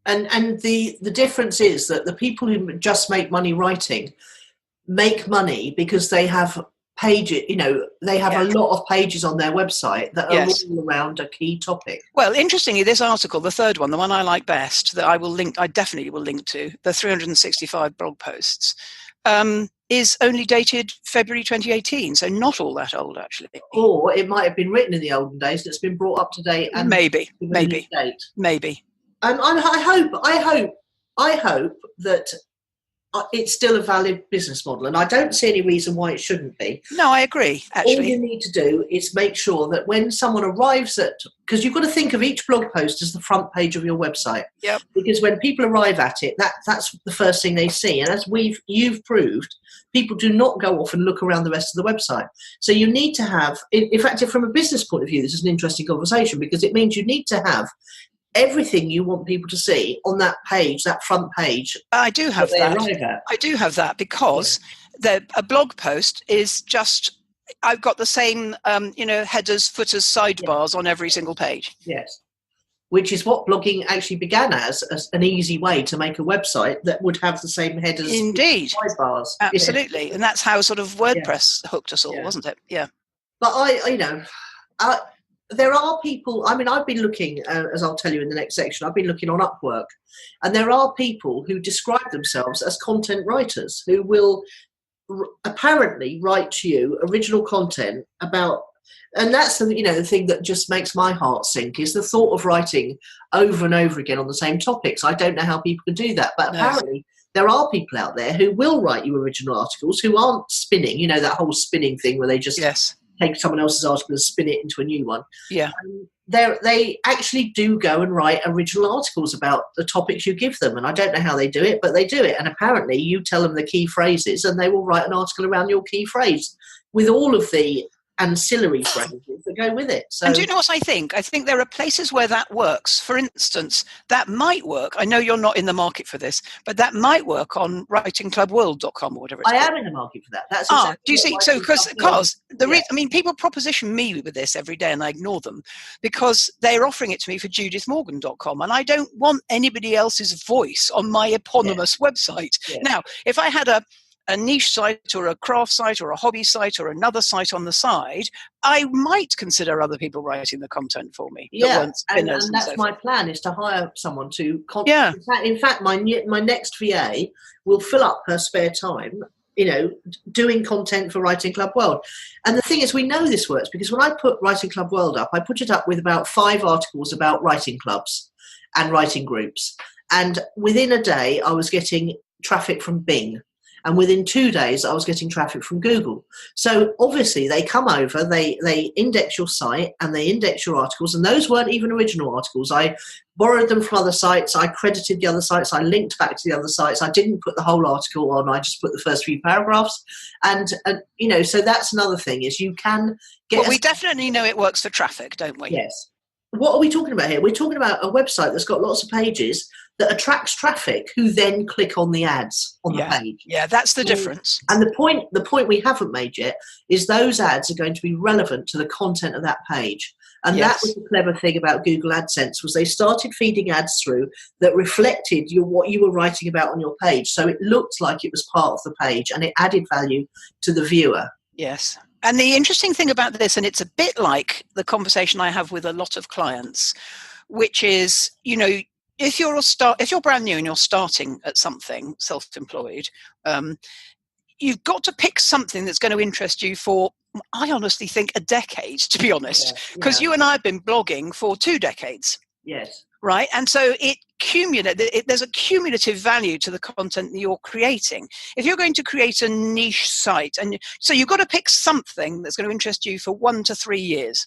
And the difference is that the people who just make money writing make money because they have pages, they have a lot of pages on their website that are all around a key topic. Well, interestingly, this article, the third one, the one I like best, that I definitely will link to, the 365 blog posts, is only dated February 2018, so not all that old, actually. Or it might have been written in the olden days and it's been brought up to date. And maybe. And I hope that it's still a valid business model, and I don't see any reason why it shouldn't be. No, I agree, actually. All you need to do is make sure that when someone arrives at... Because you've got to think of each blog post as the front page of your website. Yep. Because when people arrive at it, that's the first thing they see. And as you've proved, people do not go off and look around the rest of the website. So you need to have... In fact, from a business point of view, this is an interesting conversation, because it means you need to have everything you want people to see on that page, that front page. I do have that. I do have that because a blog post is just, I've got the same, headers, footers, sidebars on every single page. Yes. Which is what blogging actually began as an easy way to make a website that would have the same headers. Indeed. Sidebars. Absolutely. Yeah. And that's how sort of WordPress hooked us all, wasn't it? Yeah. But there are people, I mean, I've been looking, as I'll tell you in the next section, I've been looking on Upwork, and there are people who describe themselves as content writers who will apparently write to you original content about, and that's the thing that just makes my heart sink, is the thought of writing over and over again on the same topics. I don't know how people can do that, but apparently there are people out there who will write you original articles who aren't spinning, that whole spinning thing where they just... take someone else's article and spin it into a new one. Yeah. They actually do go and write original articles about the topics you give them. And I don't know how they do it, but they do it. And apparently you tell them the key phrases and they will write an article around your key phrase with all of the ancillary phrases that go with it. So, and do you know what I think? I think there are places where that works. For instance, that might work. I know you're not in the market for this, but that might work on writingclubworld.com or whatever it's called. I am in the market for that. That's exactly do you see? So because people proposition me with this every day and I ignore them because they're offering it to me for judithmorgan.com, and I don't want anybody else's voice on my eponymous website. Yeah. Now, if I had a niche site or a craft site or a hobby site or another site on the side, I might consider other people writing the content for me. Yeah, and that's my plan, is to hire someone to... In fact, my next VA will fill up her spare time doing content for Writing Club World. And the thing is, we know this works because when I put Writing Club World up, I put it up with about 5 articles about writing clubs and writing groups. And within a day, I was getting traffic from Bing. And within 2 days, I was getting traffic from Google. So obviously they come over, they index your site and they index your articles. And those weren't even original articles. I borrowed them from other sites. I credited the other sites. I linked back to the other sites. I didn't put the whole article on. I just put the first few paragraphs. And so that's another thing is you can get... Well, we definitely know it works for traffic, don't we? Yes. What are we talking about here? We're talking about a website that's got lots of pages that attracts traffic who then click on the ads on the page. Yeah, that's the difference. And the point we haven't made yet is those ads are going to be relevant to the content of that page. And that was the clever thing about Google AdSense was they started feeding ads through that reflected what you were writing about on your page. So it looked like it was part of the page and it added value to the viewer. Yes. And the interesting thing about this, and it's a bit like the conversation I have with a lot of clients, which is, if you're brand new and you're starting at something, self-employed, you've got to pick something that's going to interest you for, I honestly think, a decade, to be honest, because you and I have been blogging for 2 decades. Yes. Right. And so there's a cumulative value to the content that you're creating. If you're going to create a niche site, and so you've got to pick something that's going to interest you for 1 to 3 years.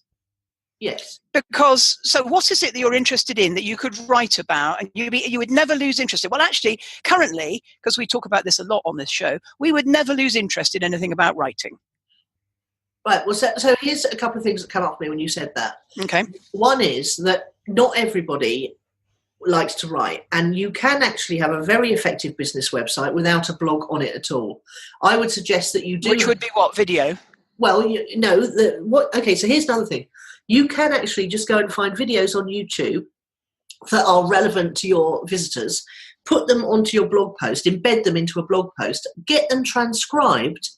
Yes. Because, so what is it that you're interested in that you could write about and you would never lose interest in? Well, actually, currently, because we talk about this a lot on this show, we would never lose interest in anything about writing. Right. Well, so here's a couple of things that come up for me when you said that. Okay. One is that not everybody likes to write, and you can actually have a very effective business website without a blog on it at all. I would suggest that you do. Which would be what? Video? Well, okay, so here's another thing. You can actually just go and find videos on YouTube that are relevant to your visitors, put them onto your blog post, embed them into a blog post, get them transcribed,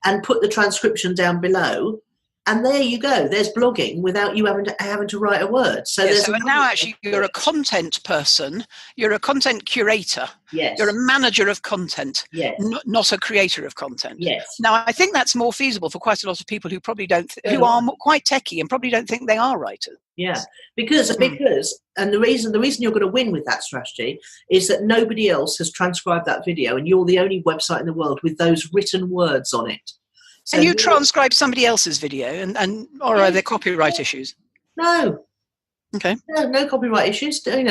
and put the transcription down below. And there you go. There's blogging without you having to write a word. So now actually you're a content person. You're a content curator. Yes. You're a manager of content. Yes. Not a creator of content. Yes. Now I think that's more feasible for quite a lot of people who probably who are quite techie and probably don't think they are writers. Yeah, because and the reason you're going to win with that strategy is that nobody else has transcribed that video, and you're the only website in the world with those written words on it. So and you transcribe somebody else's video, or are there copyright issues? No. Okay. No copyright issues. They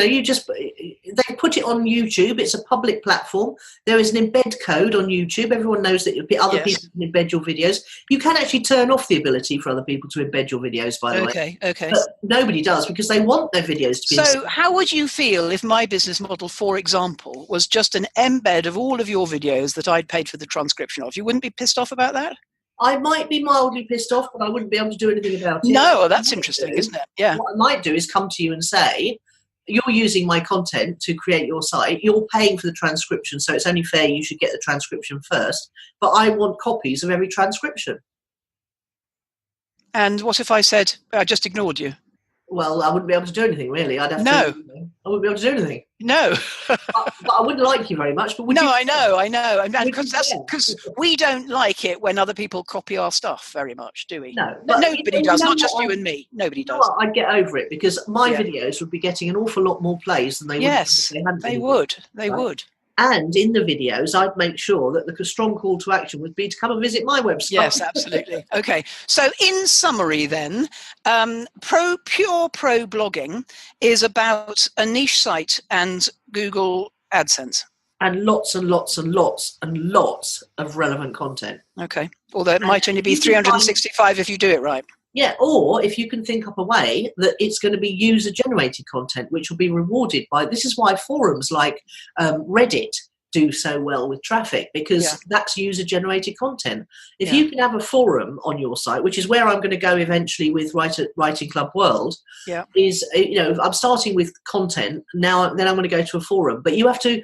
put it on YouTube. It's a public platform. There is an embed code on YouTube. Everyone knows that other people can embed your videos. You can actually turn off the ability for other people to embed your videos, by the way. Okay. But nobody does because they want their videos to be. So how would you feel if my business model, for example, was just an embed of all of your videos that I'd paid for the transcription of? You wouldn't be pissed off about that? I might be mildly pissed off, but I wouldn't be able to do anything about it. No, that's interesting, isn't it? Yeah. What I might do is come to you and say, you're using my content to create your site. You're paying for the transcription, so it's only fair you should get the transcription first. But I want copies of every transcription. And what if I said, I just ignored you? Well, I wouldn't be able to do anything, really. I wouldn't be able to do anything. No. but I wouldn't like you very much. But I know. Because we don't like it when other people copy our stuff very much, do we? No. Nobody does, not just you and me. Nobody does. I'd get over it because my videos would be getting an awful lot more plays than they would. Yes, they would. They would. And in the videos, I'd make sure that the strong call to action would be to come and visit my website. Yes, absolutely. Okay. So in summary then, pure pro blogging is about a niche site and Google AdSense. And lots and lots and lots and lots of relevant content. Okay. Although it might only be 365 if you do it right. Yeah, or if you can think up a way that it's going to be user-generated content, which will be rewarded by... This is why forums like Reddit do so well with traffic, because that's user-generated content. If you can have a forum on your site, which is where I'm going to go eventually with Writing Club World, is, I'm starting with content, then I'm going to go to a forum. But you have to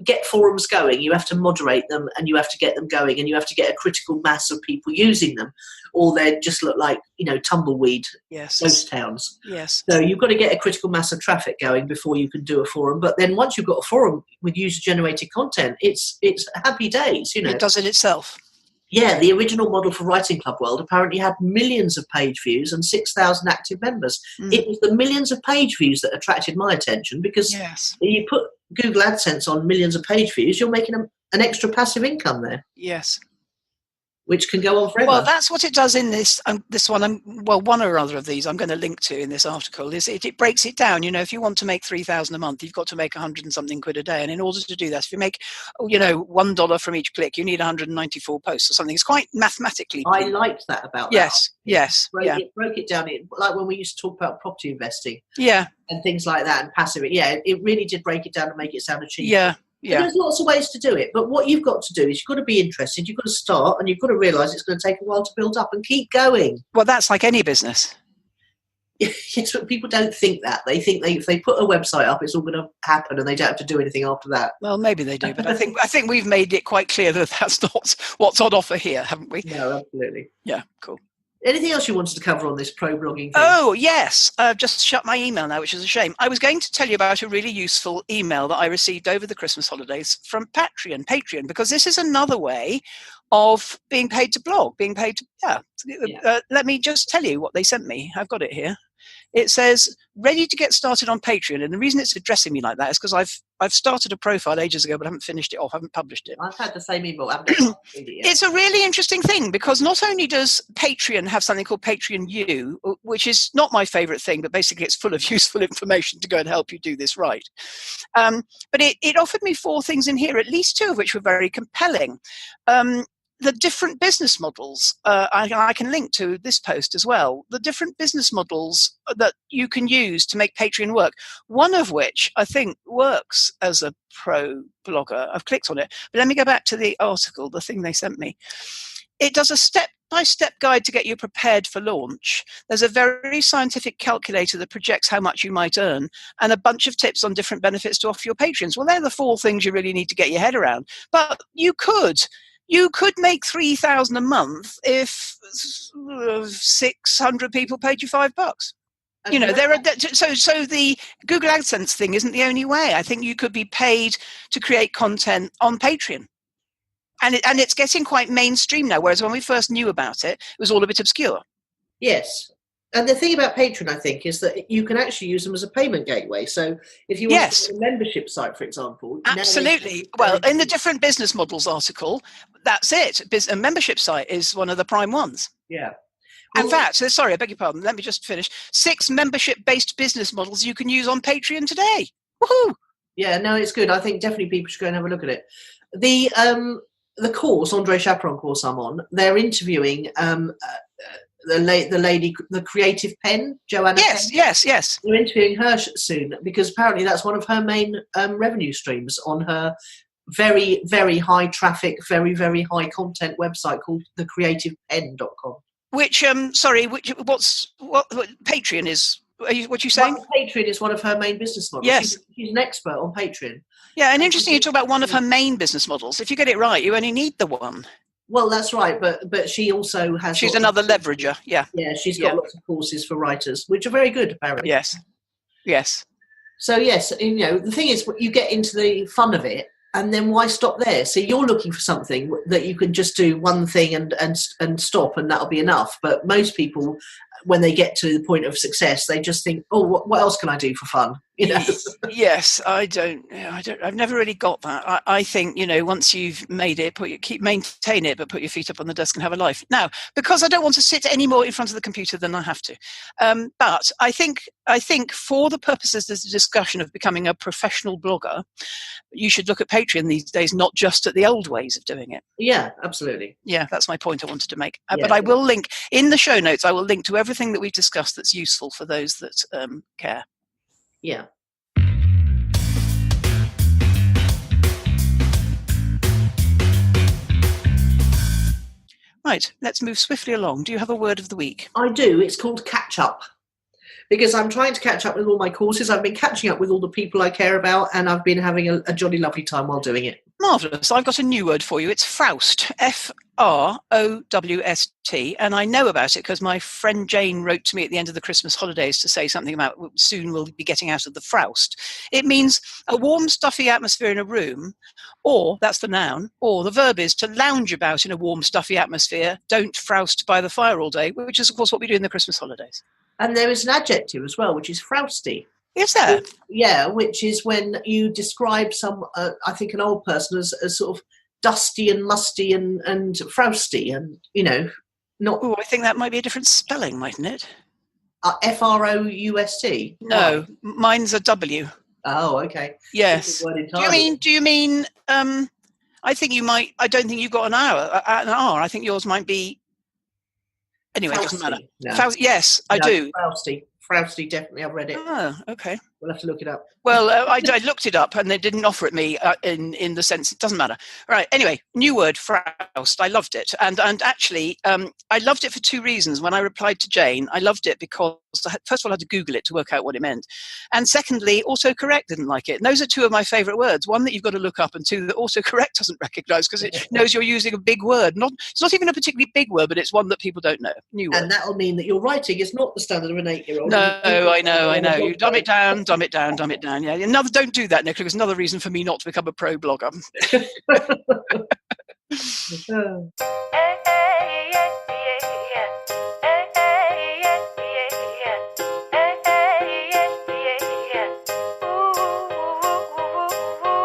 get forums going, you have to moderate them, and you have to get them going, and you have to get a critical mass of people using them, or they just look like, tumbleweed ghost towns. Yes. So you've got to get a critical mass of traffic going before you can do a forum. But then once you've got a forum with user-generated content, it's happy days. It does it itself. Yeah, the original model for Writing Club World apparently had millions of page views and 6,000 active members. It was the millions of page views that attracted my attention, because you put Google AdSense on millions of page views, you're making an extra passive income there. Yes. Which can go on forever. Well, that's what it does in this one. One or other of these I'm going to link to in this article. Is it breaks it down. If you want to make $3,000 a month, you've got to make 100 and something quid a day. And in order to do that, if you make, $1 from each click, you need 194 posts or something. It's quite mathematically. I liked that about that. Yes. It broke it down. Like when we used to talk about property investing. Yeah. And things like that, and passive. Yeah, it really did break it down and make it sound achievable. Yeah. Yeah. There's lots of ways to do it, but what you've got to do is you've got to be interested, you've got to start, and you've got to realise it's going to take a while to build up, and keep going. Well, that's like any business. Yes, but people don't think that. They think if they put a website up, it's all going to happen, and they don't have to do anything after that. Well, maybe they do, but I think we've made it quite clear that that's not what's on offer here, haven't we? No, absolutely. Yeah, cool. Anything else you wanted to cover on this pro-blogging thing? Oh, yes. I've just shut my email now, which is a shame. I was going to tell you about a really useful email that I received over the Christmas holidays from Patreon, because this is another way of being paid to blog, let me just tell you what they sent me. I've got it here. It says, ready to get started on Patreon. And the reason it's addressing me like that is because I've started a profile ages ago, but haven't finished it off, haven't published it. I've had the same email. I haven't read it yet. It's a really interesting thing, because not only does Patreon have something called Patreon U, which is not my favourite thing, but basically it's full of useful information to go and help you do this right. But it offered me 4 things in here, at least 2 of which were very compelling. The different business models, I can link to this post as well, the different business models that you can use to make Patreon work, one of which I think works as a pro blogger. I've clicked on it, but let me go back to the article, the thing they sent me. It does a step-by-step guide to get you prepared for launch. There's a very scientific calculator that projects how much you might earn, and a bunch of tips on different benefits to offer your patrons. Well, they're the 4 things you really need to get your head around, but you could make $3,000 a month if 600 people paid you $5. So the Google AdSense thing isn't the only way. I think you could be paid to create content on Patreon, and it's getting quite mainstream now. Whereas when we first knew about it, it was all a bit obscure. Yes. And the thing about Patreon, I think, is that you can actually use them as a payment gateway. So if you want to do a membership site, for example. Absolutely. Well, in the different business models article, that's it. A membership site is one of the prime ones. Yeah. In fact, sorry, I beg your pardon. Let me just finish. 6 membership-based business models you can use on Patreon today. Woohoo! Yeah, no, it's good. I think definitely people should go and have a look at it. The course, Andre Chaperon course I'm on, they're interviewing the lady, the creative pen, Joanna. Yes. We're interviewing her soon, because apparently that's one of her main revenue streams on her very, very high traffic, very, very high content website called thecreativepen.com. What Patreon is? What you saying? Patreon is one of her main business models. Yes. She's an expert on Patreon. Yeah, and interesting you talk about one of her main business models. If you get it right, you only need the one. Well, that's right, but she also has... She's another leverager, yeah. Yeah, she's got lots of courses for writers, which are very good, apparently. Yes. So, yes, the thing is, you get into the fun of it, and then why stop there? So you're looking for something that you can just do one thing and stop, and that'll be enough. But most people, when they get to the point of success, they just think, oh, what else can I do for fun? Yes, I've never really got that. I think, once you've made it, maintain it, but put your feet up on the desk and have a life. Now, because I don't want to sit any more in front of the computer than I have to. But I think for the purposes of the discussion of becoming a professional blogger, you should look at Patreon these days, not just at the old ways of doing it. Yeah, absolutely. Yeah, that's my point I wanted to make. But I will link, in the show notes, I will link to everything that we've discussed that's useful for those that care. Yeah. Right, let's move swiftly along. Do you have a word of the week? I do. It's called catch up. because I'm trying to catch up with all my courses. I've been catching up with all the people I care about, and I've been having a jolly lovely time while doing it. Marvellous. I've got a new word for you. It's Froust. Frowst. And I know about it because my friend Jane wrote to me at the end of the Christmas holidays to say something about soon we'll be getting out of the Froust. It means a warm, stuffy atmosphere in a room, or, that's the noun, or the verb is to lounge about in a warm, stuffy atmosphere. Don't froust by the fire all day, which is, of course, what we do in the Christmas holidays. And there is an adjective as well, which is frousty. Is there? Yeah, which is when you describe I think an old person as sort of dusty and musty and frousty, and, not... Oh, I think that might be a different spelling, mightn't it? Froust? No, mine's a W. Oh, okay. Yes. Do you mean, I think you might, I don't think you've got an R. I think yours might be, anyway, it doesn't matter. No. Yes, I do. Frousty, definitely. I've read it. Oh, okay. We'll have to look it up. Well, I looked it up and they didn't offer it me in the sense, it doesn't matter. Right, anyway, new word, Froust. I loved it. And actually, I loved it for two reasons. When I replied to Jane, I loved it because, first of all, I had to Google it to work out what it meant. And secondly, autocorrect didn't like it. And those are two of my favourite words. One that you've got to look up, and two that autocorrect doesn't recognise because it knows you're using a big word. It's not even a particularly big word, but it's one that people don't know. New word. And that'll mean that your writing is not the standard of an 8-year-old. No, I know. You dumb it down. Yeah, don't do that, Nicola. It's another reason for me not to become a pro blogger.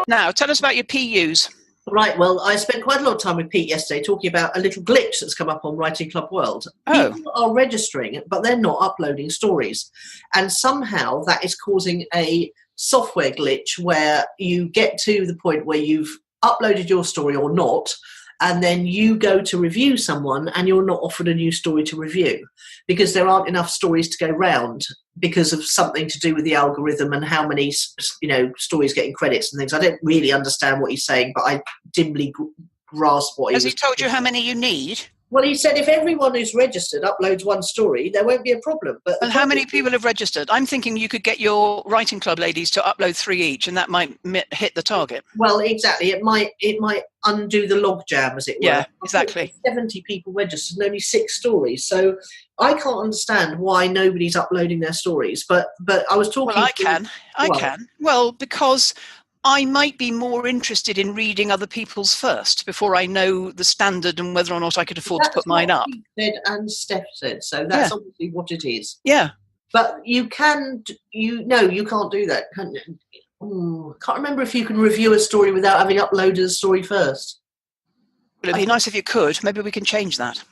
Now, tell us about your PUs. Right, well, I spent quite a lot of time with Pete yesterday talking about a little glitch that's come up on Writing Club World. Oh. People are registering, but they're not uploading stories. And somehow that is causing a software glitch where you get to the point where you've uploaded your story or not, and then you go to review someone and you're not offered a new story to review because there aren't enough stories to go round because of something to do with the algorithm and how many, stories getting credits and things. I don't really understand what he's saying, but I dimly grasp what Has he told you how many you need? Well, he said if everyone who's registered uploads one story, there won't be a problem. And how many people have registered? I'm thinking you could get your writing club ladies to upload 3 each, and that might hit the target. Well, exactly. It might undo the log jam, as it were. Yeah, exactly. 70 people registered and only 6 stories. So I can't understand why nobody's uploading their stories. But I was talking. Well, I can. Well, because I might be more interested in reading other people's first before I know the standard and whether or not I could afford to put mine up. Said and Steph said, so that's obviously what it is. Yeah. But you can't do that. Can't remember if you can review a story without having uploaded a story first. Well, it'd be nice if you could. Maybe we can change that.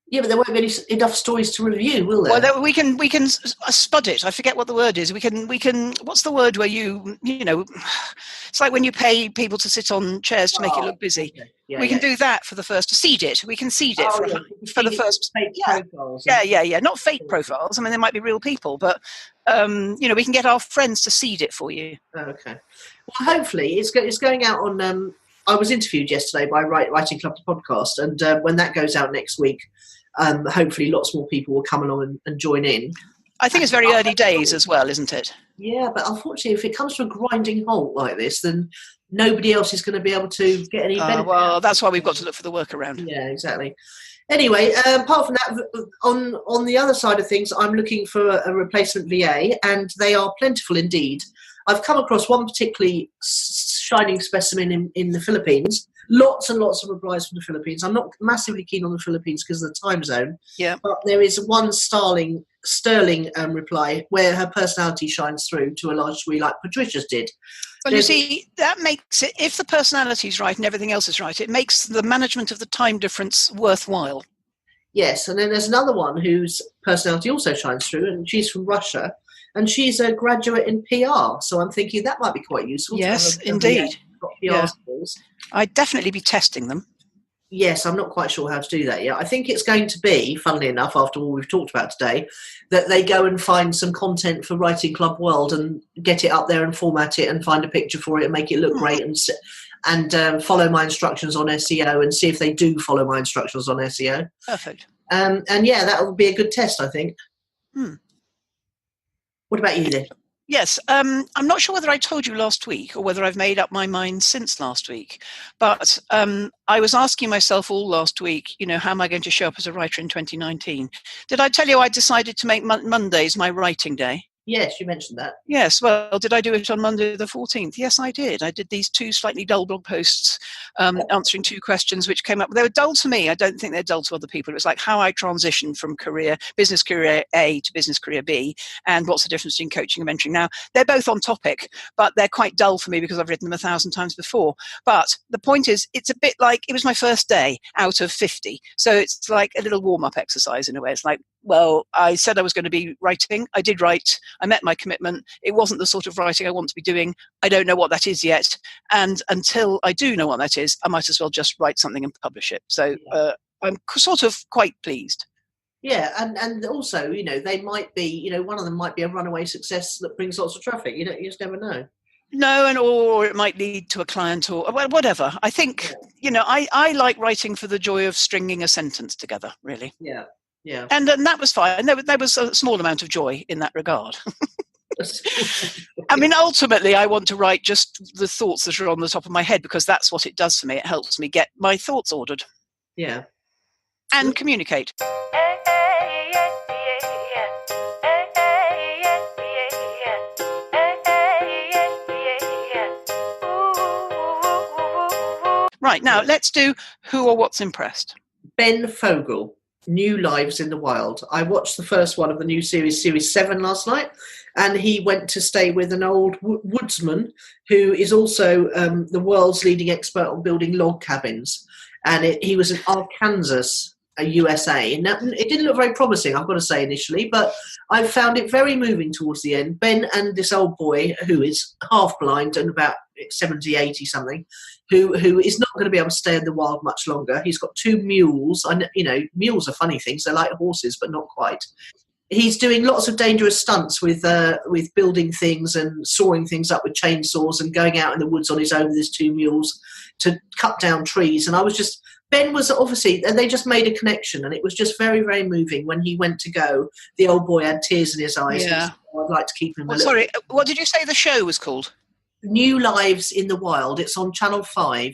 Yeah, but there won't be enough stories to review, will there? Well, we can spud it. I forget what the word is. We can. What's the word where it's like when you pay people to sit on chairs to make it look busy. Okay. Yeah, we can do that for the first. Seed it. We can seed it for the first. Fake profiles. Yeah. Not fake profiles. I mean, there might be real people, but we can get our friends to seed it for you. Okay. Well, hopefully it's going out on. I was interviewed yesterday by Writing Club podcast, and when that goes out next week. Hopefully lots more people will come along and join in. I think it's very early days as well, isn't it? Yeah, but unfortunately, if it comes to a grinding halt like this, then nobody else is going to be able to get any benefit. Well, that's why we've got to look for the workaround. Yeah, exactly. Anyway, apart from that, on the other side of things, I'm looking for a replacement VA, and they are plentiful indeed. I've come across one particularly shining specimen in the Philippines. Lots and lots of replies from the Philippines. I'm not massively keen on the Philippines because of the time zone. Yeah. But there is one sterling reply where her personality shines through to a large degree, like Patricia's did. Well, you see, that makes it, if the personality is right and everything else is right, it makes the management of the time difference worthwhile. Yes, and then there's another one whose personality also shines through, and she's from Russia, and she's a graduate in PR. So I'm thinking that might be quite useful. Yes, indeed. PR skills. I'd definitely be testing them. Yes, I'm not quite sure how to do that yet. I think it's going to be, funnily enough, after all we've talked about today, that they go and find some content for Writing Club World and get it up there and format it and find a picture for it and make it look great and follow my instructions on SEO and see if they do follow my instructions on SEO. Perfect. And yeah, that will be a good test, I think. What about you then? Yes, I'm not sure whether I told you last week or whether I've made up my mind since last week, but I was asking myself all last week, how am I going to show up as a writer in 2019? Did I tell you I decided to make Mondays my writing day? Yes, you mentioned that. Yes, well, did I do it on Monday the 14th? Yes, I did. I did these 2 slightly dull blog posts answering 2 questions which came up. They were dull to me. I don't think they're dull to other people. It was like how I transitioned from business career A to business career B, and what's the difference between coaching and mentoring. Now, they're both on topic, but they're quite dull for me because I've written them 1,000 times before. But the point is, it's a bit like it was my first day out of 50. So it's like a little warm-up exercise in a way. It's like, well, I said I was going to be writing. I did write. I met my commitment. It wasn't the sort of writing I want to be doing. I don't know what that is yet. And until I do know what that is, I might as well just write something and publish it. So I'm sort of quite pleased. Yeah, and also, they might be, one of them might be a runaway success that brings lots of traffic. You just never know. No, or it might lead to a client or whatever. I think, I like writing for the joy of stringing a sentence together, really. Yeah. Yeah. And that was fine. There was a small amount of joy in that regard. I mean, ultimately, I want to write just the thoughts that are on the top of my head because that's what it does for me. It helps me get my thoughts ordered. Yeah. And communicate. Right, now let's do who or what's impressed. Ben Fogle. New Lives in the Wild. I watched the first one of the new series 7 last night, and he went to stay with an old woodsman who is also the world's leading expert on building log cabins. And he was in Arkansas, USA. And it didn't look very promising, I've got to say, initially, but I found it very moving towards the end. Ben and this old boy, who is half blind and about 70, 80 something, who is not going to be able to stay in the wild much longer. He's got 2 mules. And, mules are funny things. They're like horses, but not quite. He's doing lots of dangerous stunts with building things and sawing things up with chainsaws and going out in the woods on his own with his 2 mules to cut down trees. And Ben was obviously, and they just made a connection, and it was just very, very moving when he went to go. The old boy had tears in his eyes. Yeah. I'd like to keep him. Sorry, what did you say the show was called? New Lives in the Wild. It's on Channel 5.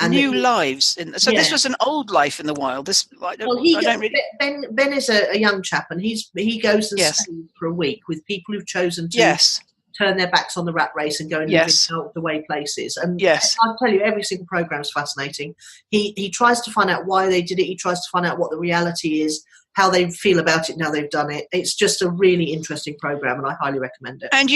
And Lives. This was an old life in the wild. Ben is a young chap, and he goes and stays for a week with people who've chosen to turn their backs on the rat race and go and live in out of the way places. And I'll tell you, every single program is fascinating. He tries to find out why they did it. He tries to find out what the reality is, how they feel about it now they've done it. It's just a really interesting program, and I highly recommend it. And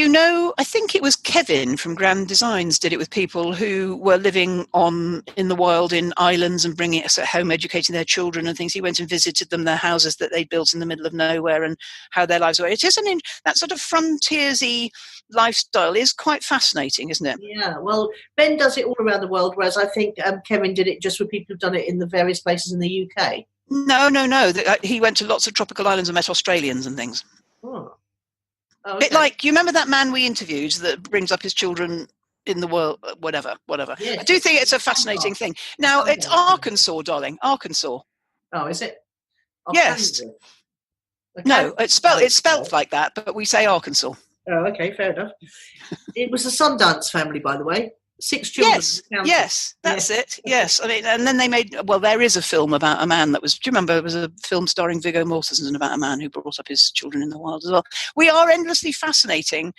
I think it was Kevin from Grand Designs did it with people who were living in the wild in islands and bringing us at home, educating their children and things. He went and visited them, their houses that they'd built in the middle of nowhere, and how their lives were. It is that sort of frontiersy lifestyle is quite fascinating, isn't it? Yeah, well, Ben does it all around the world, whereas I think Kevin did it just with people who've done it in the various places in the UK. No. He went to lots of tropical islands and met Australians and things. Oh. Okay. Bit like, you remember that man we interviewed that brings up his children in the world, whatever. Yes. I do think it's a fascinating thing. Now, it's Arkansas, darling. Arkansas. Oh, is it? Yes. No, it's spelt like that, but we say Arkansas. Oh, okay, fair enough. It was a Sundance family, by the way. 6 children. Yes, that's it. Yes, I mean, and then they there is a film about a man do you remember, it was a film starring Viggo Mortensen about a man who brought up his children in the wild as well. We are endlessly fascinated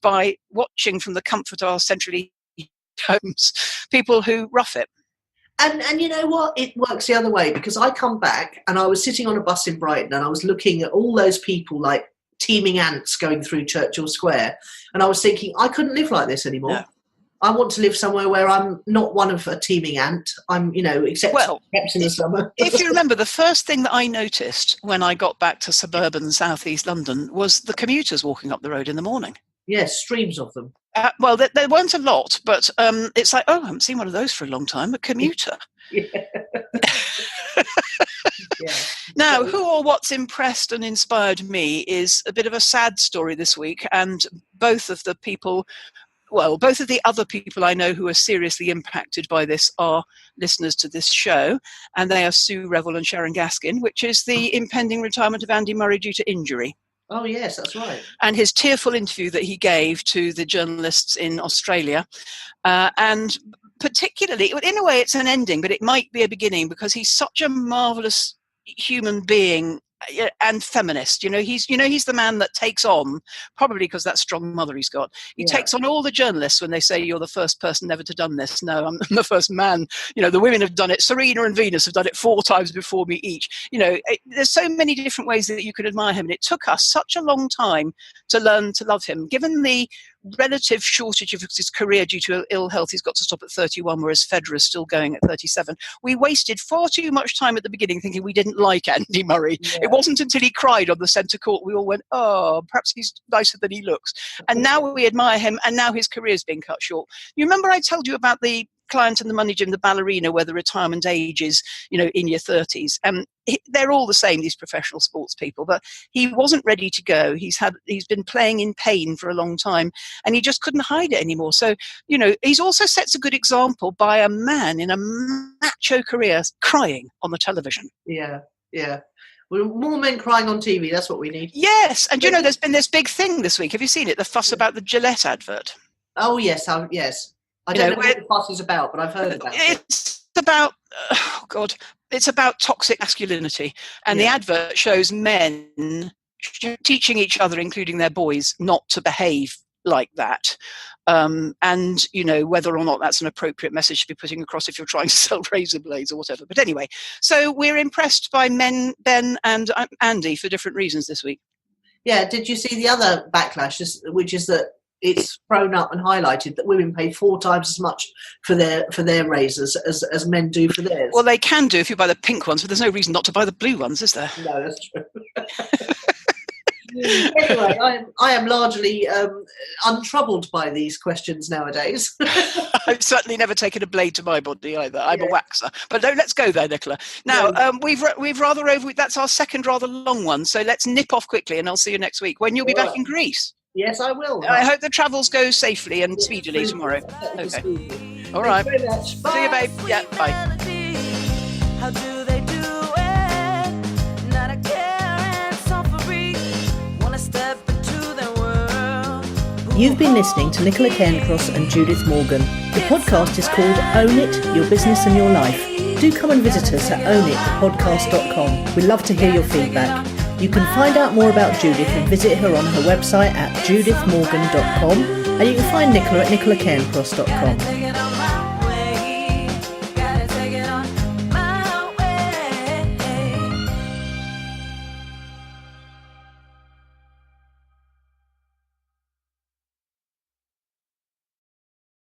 by watching from the comfort of our centrally homes, people who rough it. And you know what? It works the other way, because I come back and I was sitting on a bus in Brighton and I was looking at all those people like teeming ants going through Churchill Square, and I was thinking, I couldn't live like this anymore. No. I want to live somewhere where I'm not one of a teeming ant. I'm, except perhaps in the summer. If you remember, the first thing that I noticed when I got back to suburban southeast London was the commuters walking up the road in the morning. Yes, streams of them. There weren't a lot, but it's like, I haven't seen one of those for a long time, a commuter. Yeah. Now, who or what's impressed and inspired me is a bit of a sad story this week, and both of the people well, both of the other people I know who are seriously impacted by this are listeners to this show, and they are Sue Revell and Sharon Gaskin, which is the impending retirement of Andy Murray due to injury. Oh, yes, that's right. And his tearful interview that he gave to the journalists in Australia. And particularly, in a way, it's an ending, but it might be a beginning, because he's such a marvellous human being and feminist. He's the man that takes on, probably because that strong mother he's got, he takes on all the journalists when they say you're the first person ever to done this. No, I'm the first man. The women have done it. Serena and Venus have done it 4 times before me each. There's so many different ways that you could admire him, and it took us such a long time to learn to love him, given the relative shortage of his career due to ill health. He's got to stop at 31, whereas Federer's still going at 37. We wasted far too much time at the beginning thinking we didn't like Andy Murray. Yeah. It wasn't until he cried on the centre court we all went, oh, perhaps he's nicer than he looks. And now we admire him, and now his career's been cut short. You remember I told you about the client in the money gym, the ballerina, where the retirement age is, in your 30s. They're all the same, these professional sports people, but he wasn't ready to go. He's been playing in pain for a long time, and he just couldn't hide it anymore. So, he's also sets a good example by a man in a macho career crying on the television. Yeah. Well, more men crying on TV, that's what we need. Yes, and there's been this big thing this week. Have you seen it? The fuss about the Gillette advert. Oh, yes, yes. I don't know what the fuss is about, but I've heard about it. It's about, it's about toxic masculinity. And the advert shows men teaching each other, including their boys, not to behave like that. And, whether or not that's an appropriate message to be putting across if you're trying to sell razor blades or whatever. But anyway, so we're impressed by Ben and Andy for different reasons this week. Yeah, did you see the other backlash, which is that it's thrown up and highlighted that women pay 4 times as much for their razors as men do for theirs? Well, they can do if you buy the pink ones, but there's no reason not to buy the blue ones, is there? No, that's true. Anyway, I am largely untroubled by these questions nowadays. I've certainly never taken a blade to my body either. I'm a waxer. But no, let's go there, Nicola. Now, we've rather over. That's our second rather long one, so let's nip off quickly, and I'll see you next week when you'll be back in Greece. Yes, I will. I hope the travels go safely and speedily tomorrow. Okay. All right. Thank you very much. Bye. See you, babe. Yeah, bye. How do they do it? Not a care and suffering. Wanna step into their world. You've been listening to Nicola Cairncross and Judith Morgan. The podcast is called Own It, Your Business and Your Life. Do come and visit us at ownitthepodcast.com. We'd love to hear your feedback. You can find out more about Judith and visit her on her website at judithmorgan.com, and you can find Nicola at nicolacairncross.com.